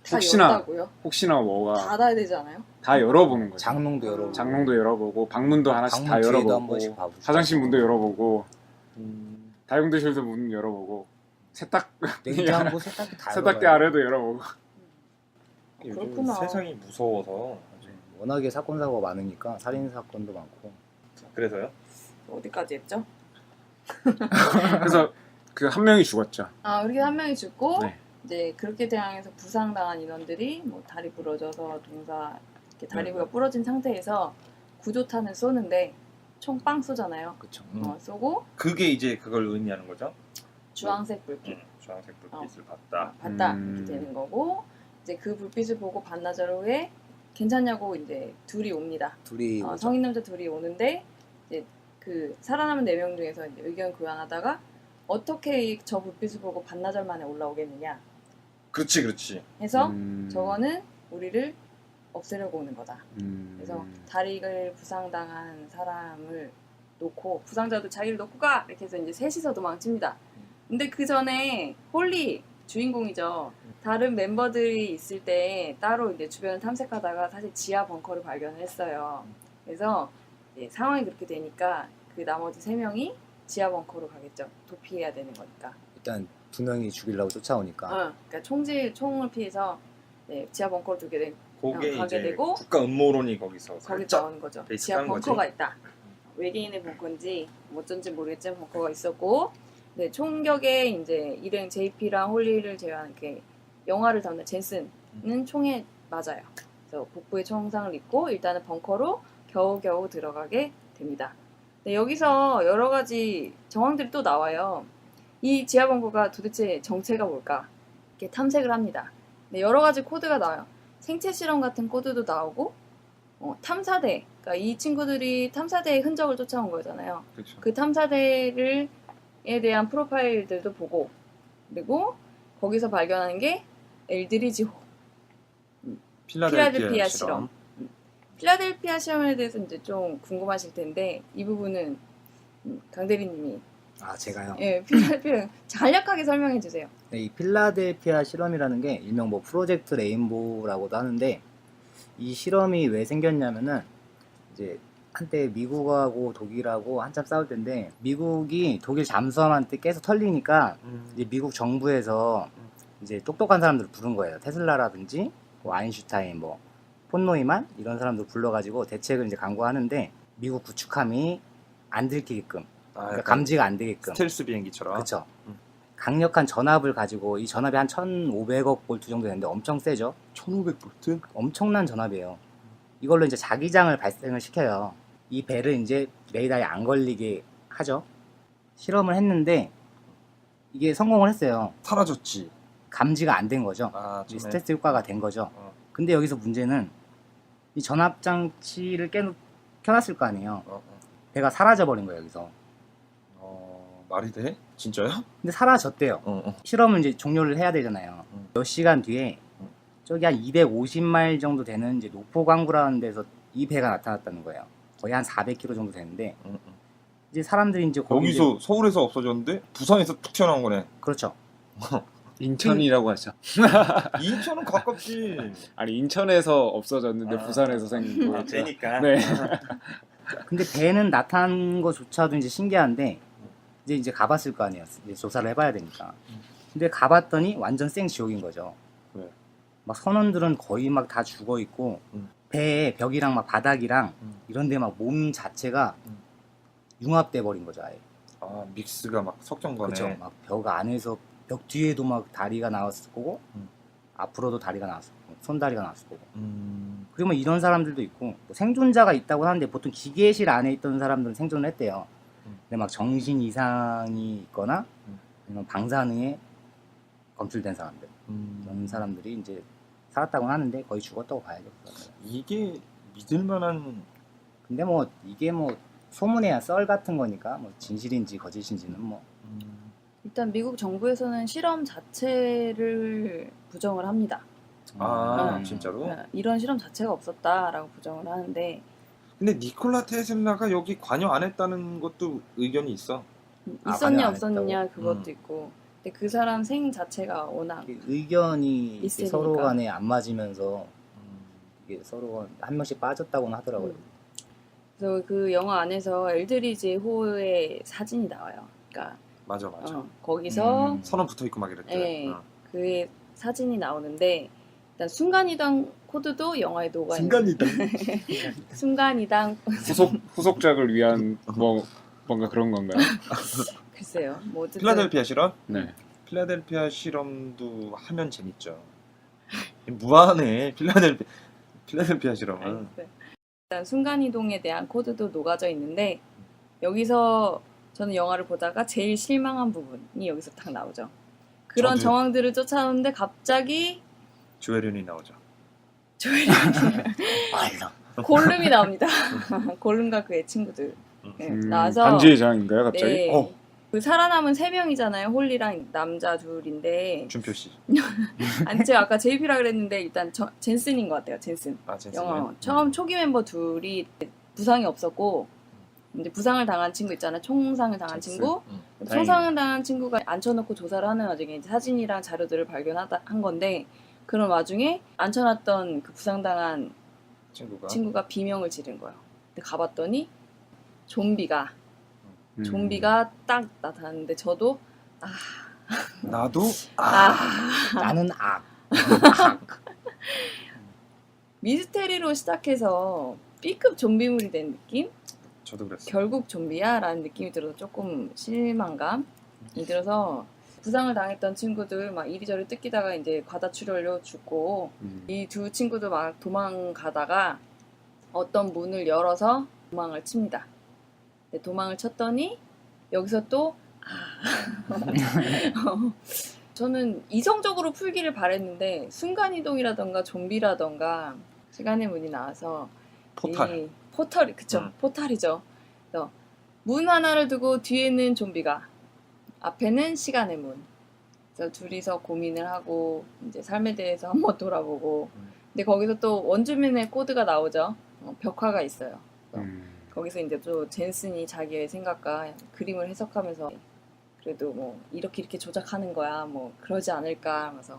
다 혹시나- 열다고요? 혹시나 뭐가 닫아야 되지 않아요? 다 열어보는 거죠. 장롱도 열어보고. 장롱도 열어보고 방문도 하나씩 다 방문 뒤에도 한 열어보고 번씩 봐보시고. 화장실 문도 열어보고 음, 다용도실도 문 열어보고 세탁 냉장고 세탁기 다 세탁기 열어봐요. 아래도 열어보고 요즘 그렇구나. 세상이 무서워서. 워낙에 사건 사고가 많으니까 살인 사건도 많고. 그래서요? 어디까지 했죠? 그래서 그 한 명이 죽었죠. 아 이렇게 한 명이 죽고 네. 이제 그렇게 대항해서 부상당한 인원들이 뭐 다리 부러져서 이렇게 다리가 부러진 상태에서 구조탄을 쏘는데 총 빵 쏘잖아요. 그쵸. 쏘고 그게 이제 그걸 의미하는 거죠? 주황색 불빛 주황색 불빛을 봤다. 봤다 음. 이렇게 되는 거고 이제 그 불빛을 보고 반나절 후에 괜찮냐고 이제 둘이 옵니다. 둘이 오죠. 성인 남자 둘이 오는데 이제 그 살아남은 4명 중에서 이제 의견 교환하다가 어떻게 저 불빛을 보고 반나절 만에 올라오겠느냐 그렇지, 그렇지. 해서 저거는 우리를 없애려고 오는 거다. 음. 그래서 다리를 부상당한 사람을 놓고 부상자도 자기를 놓고 가 이렇게 해서 이제 셋이서 도망칩니다. 근데 그 전에 홀리 주인공이죠. 다른 멤버들이 있을 때 따로 이제 주변을 탐색하다가 사실 지하 벙커를 발견을 했어요. 그래서 이제 상황이 그렇게 되니까 그 나머지 3명이 지하 벙커로 가겠죠. 도피해야 되는 거니까. 일단 2명이 죽이려고 쫓아오니까. 그러니까 총을 피해서 네, 지하 벙커로 그게 가게 이제 되고 국가 음모론이 거기서 거기 살짝 나오는 거죠. 베이스 지하 까는 거지. 벙커가 있다. 외계인의 벙커인지 어쩐지 모르겠지만 벙커가 있었고, 네, 총격에 이제 일행 JP랑 홀리를 제외한 게 영화를 담는 젠슨은 총에 맞아요. 그래서 복부에 총상을 입고 일단은 벙커로 겨우겨우 들어가게 됩니다. 네, 여기서 여러 가지 정황들이 또 나와요. 이 지하 벙커가 도대체 정체가 뭘까? 이렇게 탐색을 합니다. 네, 여러 가지 코드가 나와요. 생체 실험 같은 코드도 나오고, 탐사대, 그러니까 이 친구들이 탐사대의 흔적을 쫓아온 거잖아요. 그렇죠. 그 탐사대에 대한 프로파일들도 보고, 그리고 거기서 발견하는 게 엘드리지호, 필라델피아 실험. 필라델피아 실험에 대해서 이제 좀 궁금하실 텐데 이 부분은 강 대리님이 아 제가요. 예, 필라델피아 간략하게 설명해 주세요. 네, 이 필라델피아 실험이라는 게 일명 뭐 프로젝트 레인보우라고도 하는데 이 실험이 왜 생겼냐면은 이제 한때 미국하고 독일하고 한참 싸울 텐데 미국이 독일 잠수함한테 계속 털리니까 이제 미국 정부에서 이제 똑똑한 사람들을 부른 거예요. 테슬라라든지 뭐 아인슈타인 뭐 폰노이만 이런 사람들 불러가지고 대책을 이제 강구하는데 미국 구축함이 안 들키게끔 그러니까 감지가 안 되게끔 스텔스 비행기처럼. 그렇죠. 강력한 전압을 가지고 이 전압이 한 1,500억 볼트 정도 되는데 엄청 세죠. 1500볼트? 엄청난 전압이에요. 이걸로 이제 자기장을 발생을 시켜요. 이 배를 이제 레이더에 안 걸리게 하죠. 실험을 했는데 이게 성공을 했어요. 사라졌지. 감지가 안 된 거죠. 아, 이 스텔스 효과가 된 거죠. 어. 근데 여기서 문제는 이 전압 장치를 켜놨을 거 아니에요. 배가 사라져 버린 거예요 여기서. 말이 돼? 진짜요? 근데 사라졌대요. 실험을 이제 종료를 해야 되잖아요. 몇 시간 뒤에 저기 한 250마일 정도 되는 이제 노포광구라는 데서 이 배가 나타났다는 거예요. 거의 한 400km 정도 되는데 이제 사람들이 이제 거기 여기서 서울에서 없어졌는데 부산에서 툭 튀어나온 거네. 그렇죠. 인천이라고 하죠. 인천은 가깝지. 아니 인천에서 없어졌는데 아. 부산에서 생긴 거. 되니까. 네. 근데 배는 나타난 것조차도 이제 신기한데 이제 가봤을 거 아니에요. 이제 조사를 해봐야 되니까. 근데 가봤더니 완전 생 지옥인 거죠. 왜? 막 선원들은 거의 막 다 죽어 있고 배에 벽이랑 막 바닥이랑 음. 이런데 막 몸 자체가 음. 융합돼 버린 거죠 아예. 아 믹스가 막 섞인 거네. 그렇죠. 막 벽 안에서 벽 뒤에도 막 다리가 나왔을 거고 음. 앞으로도 다리가 나왔을 거고 손다리가 나왔을 거고. 음. 그리고 뭐 이런 사람들도 있고 뭐 생존자가 있다고 하는데 보통 기계실 안에 있던 사람들은 생존을 했대요. 근데 막 정신 이상이 있거나 아니면 방사능에 검출된 사람들 이런 사람들이 이제 살았다고 하는데 거의 죽었다고 봐야죠. 그러면. 이게 믿을 만한 근데 뭐 이게 뭐 소문이야 썰 같은 거니까 뭐 진실인지 거짓인지는 뭐 일단 미국 정부에서는 실험 자체를 부정을 합니다. 아 음. 진짜로? 이런 실험 자체가 없었다라고 부정을 하는데 근데 니콜라 테슬라가 여기 관여 안 했다는 것도 의견이 있어. 아, 있었냐 관여 안 없었냐 했다고? 그것도 있고 근데 그 사람 생 자체가 워낙 이게 의견이 이렇게 있으니까. 서로 간에 안 맞으면서 이게 서로 한 명씩 빠졌다고는 하더라고요. 그래서 그 영화 안에서 엘드리지 호의 사진이 나와요. 그러니까 맞아. 거기서 음. 붙어 있고 막 이랬대. 네. 어. 그의 사진이 나오는데 일단 순간이동 코드도 영화에 녹아 있는 순간이동 후속작을 위한 뭔가 그런 건가요? 글쎄요. 뭐 어쨌든 필라델피아 실험? 네. 필라델피아 실험도 하면 재밌죠. 무한해 필라델피아 실험은. 알겠어요. 일단 순간이동에 대한 코드도 녹아져 있는데 여기서 저는 영화를 보다가 제일 실망한 부분이 여기서 딱 나오죠. 그런 저도요. 정황들을 쫓아오는데 갑자기 조혜련이 나오죠. 골룸이 나옵니다. 골룸과 그의 친구들 네, 나와서 반지의 제왕인가요 갑자기? 네. 어. 그 살아남은 3명이잖아요. 홀리랑 남자 둘인데 준표 씨. 아니 제가 아까 JP라 그랬는데 일단 젠슨인 것 같아요. 젠슨. 아 진짜. 영화 처음 초기 멤버 둘이 부상이 없었고 이제 부상을 당한 친구 있잖아요. 총상을 당한 친구. 총상을 당한 친구가 앉혀놓고 조사를 하는 와중에 이제 사진이랑 자료들을 발견한 건데 그런 와중에 앉혀놨던 그 부상당한 친구가 비명을 지른 거예요. 근데 가봤더니 좀비가 딱 나타났는데 저도 나도 나는 악. 미스테리로 시작해서 B급 좀비물이 된 느낌? 저도 그랬어요. 결국 좀비야? 라는 느낌이 들어서 조금 실망감이 들어서 부상을 당했던 친구들 막 이리저리 뜯기다가 이제 과다출혈로 죽고 이 두 친구도 막 도망가다가 어떤 문을 열어서 도망을 칩니다. 근데 도망을 쳤더니 여기서 또 저는 이성적으로 풀기를 바랬는데 순간이동이라던가 좀비라던가 시간의 문이 나와서 포탈. 포털이 그쵸 포탈이죠. 그래서 문 하나를 두고 뒤에는 좀비가 앞에는 시간의 문. 그래서 둘이서 고민을 하고 이제 삶에 대해서 한번 돌아보고 근데 거기서 또 원주민의 코드가 나오죠. 벽화가 있어요. 거기서 이제 또 젠슨이 자기의 생각과 그림을 해석하면서 그래도 뭐 이렇게 조작하는 거야 뭐 그러지 않을까 하면서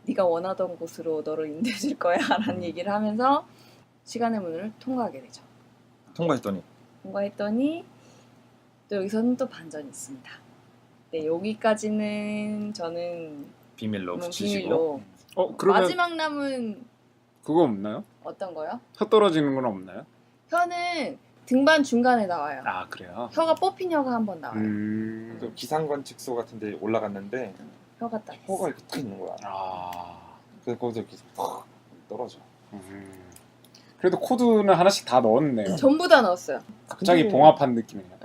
네가 원하던 곳으로 너를 인도해줄 거야 라는 얘기를 하면서 시간의 문을 통과하게 되죠. 통과했더니 또 여기서는 또 반전이 있습니다. 네, 여기까지는 저는 비밀로 붙이시고. 비밀로 그러면 마지막 남은 그거 없나요? 어떤 거요? 혀 떨어지는 건 없나요? 혀는 등반 중간에 나와요. 아 그래요? 혀가 뽑힌 혀가 한 번 나와요. 또 기상관측소 같은데 올라갔는데 혀가 딱 혀가 이렇게 탁 있는 거야. 그래서 거기서 이렇게 팍 떨어져. 그래도 코드는 하나씩 다 넣었네요. 전부 다 넣었어요. 갑자기 근데- 봉합한 느낌이네요.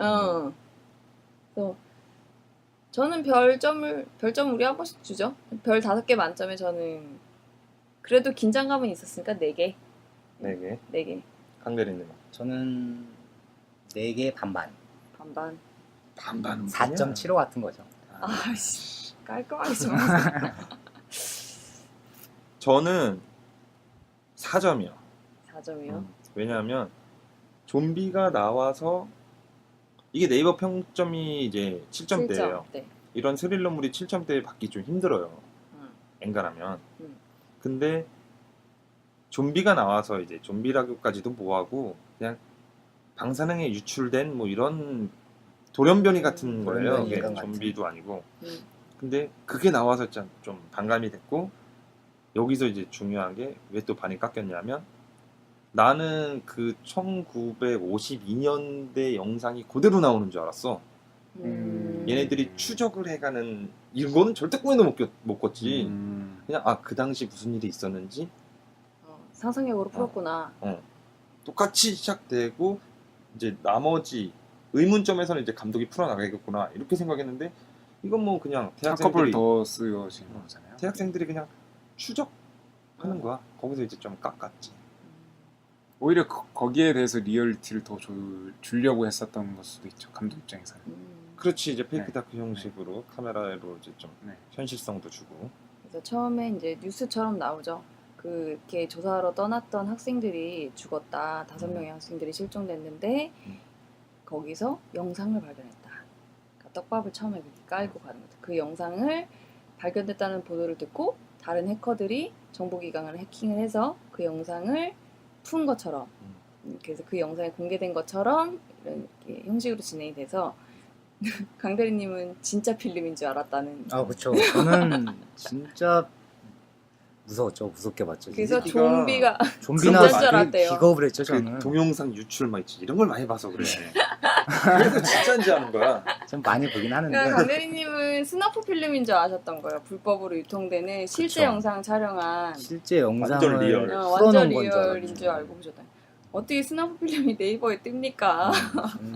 그래서 저는 별점을 우리 한 번씩 주죠. 별 5개 만점에 저는 그래도 긴장감은 있었으니까 4개. 4개. 4개. 강대리님. 저는 4개 반반. 반반. 반반은 4.75 같은 거죠. 아씨 깔끔하게 좀 하세요. 저는 4점이요. 4점이요. 왜냐하면 좀비가 나와서 이게 네이버 평점이 이제 7점대예요. 네. 이런 스릴러물이 7점대 받기 좀 힘들어요. 음. 엔간하면. 음. 근데 좀비가 나와서 이제 좀비라고까지도 뭐하고 그냥 방사능에 유출된 뭐 이런 돌연변이 같은 거예요. 돌연변이 이게 인간 같은. 좀비도 아니고. 음. 근데 그게 나와서 좀 반감이 됐고 여기서 이제 중요한 게 왜 또 반이 깎였냐면 나는 그 1952년대 영상이 그대로 나오는 줄 알았어. 얘네들이 추적을 해가는 이거는 절대 꿈에도 못 꿨지. 그냥 그 당시 무슨 일이 있었는지 상상력으로 풀었구나. 똑같이 시작되고 이제 나머지 의문점에서는 이제 감독이 풀어나가겠구나 이렇게 생각했는데 이건 뭐 그냥 한꺼풀 더 쓰여진 거잖아요. 대학생들이 그냥 추적하는 거야. 거기서 이제 좀 깎았지. 오히려 거기에 대해서 리얼리티를 더 주려고 했었던 걸 수도 있죠. 감독 입장에서는. 그렇지 이제 페이크 네. 다큐 형식으로 카메라로 이제 좀 네. 현실성도 주고. 그래서 처음에 이제 뉴스처럼 나오죠. 이렇게 조사하러 떠났던 학생들이 죽었다. 5명의 학생들이 실종됐는데 거기서 영상을 발견했다. 그러니까 떡밥을 처음에 그렇게 깔고 가는 거죠. 그 영상을 발견됐다는 보도를 듣고 다른 해커들이 정보기관을 해킹을 해서 그 영상을 푼 것처럼 그래서 그 영상이 공개된 것처럼 이렇게 형식으로 진행이 돼서 강 대리님은 진짜 필름인 줄 알았다는. 그쵸. 저는 진짜 무서웠죠. 무섭게 봤죠. 그래서 진짜. 좀비가 좀비나 진짜인 줄 알았대요. 기겁을 했죠. 저는. 그 동영상 유출 막 있지 이런 걸 많이 봐서 그래. 그래서 진짜인지 아는 거야. 좀 많이 보긴 하는데. 그러니까 강 대리님은 스너프 필름인 줄 아셨던 거예요. 불법으로 유통되는 실제 그쵸. 영상 촬영한 실제 영상을 완전 리얼. 완전 풀어놓은 건줄 리얼인 알았죠. 줄 알고 보셨다. 어떻게 스너프 필름이 네이버에 뜹니까?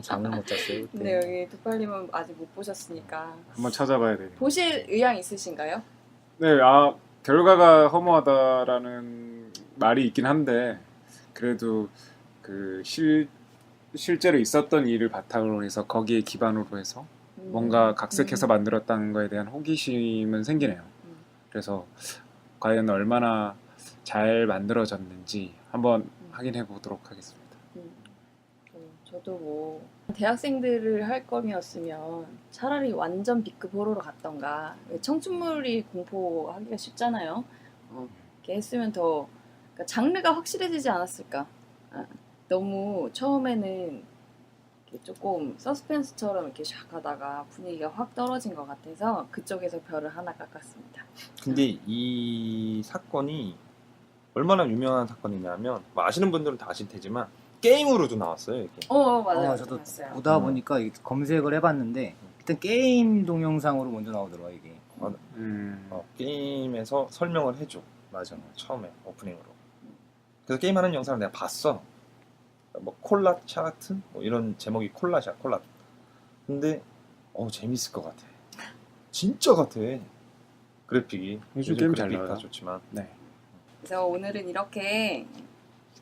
잠을 못 잤어요. 그때. 근데 여기 두팔님은 아직 못 보셨으니까 한번 찾아봐야 되겠네요. 보실 의향 있으신가요? 네, 결과가 허무하다라는 말이 있긴 한데 그래도 그 실제로 있었던 일을 바탕으로 해서 거기에 기반으로 해서 뭔가 각색해서 만들었다는 거에 대한 호기심은 생기네요. 그래서 과연 얼마나 잘 만들어졌는지 한번 확인해 보도록 하겠습니다. 저도 뭐 대학생들을 할 거였으면 차라리 완전 B급 호러로 갔던가. 청춘물이 공포하기가 쉽잖아요. 이렇게 했으면 더 그러니까 장르가 확실해지지 않았을까. 너무 처음에는 이렇게 조금 서스펜스처럼 이렇게 샥 하다가 분위기가 확 떨어진 것 같아서 그쪽에서 별을 하나 깎았습니다. 근데 이 사건이 얼마나 유명한 사건이냐면 뭐 아시는 분들은 다 아실 테지만 게임으로도 나왔어요. 이게. 맞아요. 저도 봤어요. 보다 보니까 검색을 해봤는데 일단 게임 동영상으로 먼저 나오더라고요 이게. 게임에서 설명을 해줘. 맞아. 처음에 오프닝으로. 그래서 게임하는 영상을 내가 봤어. 뭐 콜라 차트 뭐 이런 제목이 콜라샷 콜라. 근데 재밌을 것 같아. 진짜 같아. 그래픽이 요즘 게임 잘 그래픽 다 나와요. 좋지만. 네. 그래서 오늘은 이렇게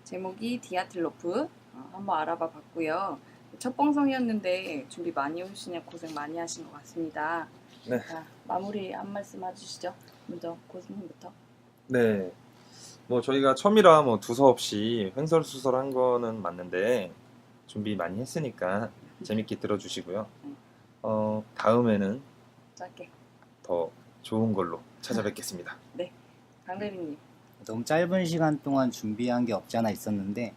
제목이 디아틀로프 한번 알아봐 봤고요. 첫 방송이었는데 준비 많이 해주시냐 고생 많이 하신 것 같습니다. 네. 자, 마무리 한 말씀 해주시죠. 먼저 고수님부터. 네. 뭐 저희가 처음이라 뭐 두서없이 횡설수설한 거는 맞는데 준비 많이 했으니까 재밌게 들어주시고요. 다음에는 짧게. 더 좋은 걸로 찾아뵙겠습니다. 강대리님. 너무 짧은 시간 동안 준비한 게 없지 않아 있었는데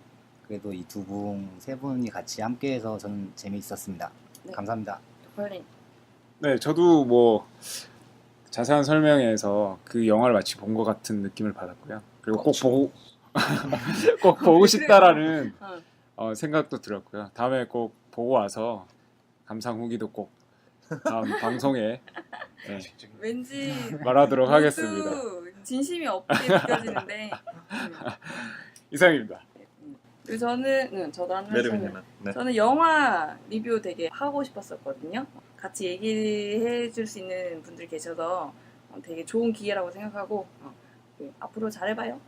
그래도 이 두 분, 세 분이 같이 함께해서 저는 재미있었습니다. 네. 감사합니다. 도팔님. 네, 저도 뭐 자세한 설명에서 그 영화를 마치 본 것 같은 느낌을 받았고요. 그리고 꼭 보고 꼭 보고 싶다라는 생각도 들었고요. 다음에 꼭 보고 와서 감상 후기도 꼭 다음 방송에 왠지 말하도록 모두 하겠습니다. 진심이 없게 느껴지는데. 이상입니다. 그리고 저도 한 말씀. 매력있는. 네. 저는 영화 리뷰 되게 하고 싶었었거든요. 같이 얘기해 줄 수 있는 분들이 계셔서 되게 좋은 기회라고 생각하고 앞으로 잘해봐요.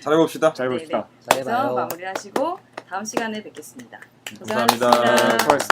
잘해봅시다. 잘 봅시다. 그래서 잘해봐요. 마무리하시고 다음 시간에 뵙겠습니다. 감사합니다. 고생하셨습니다. 수고하셨습니다.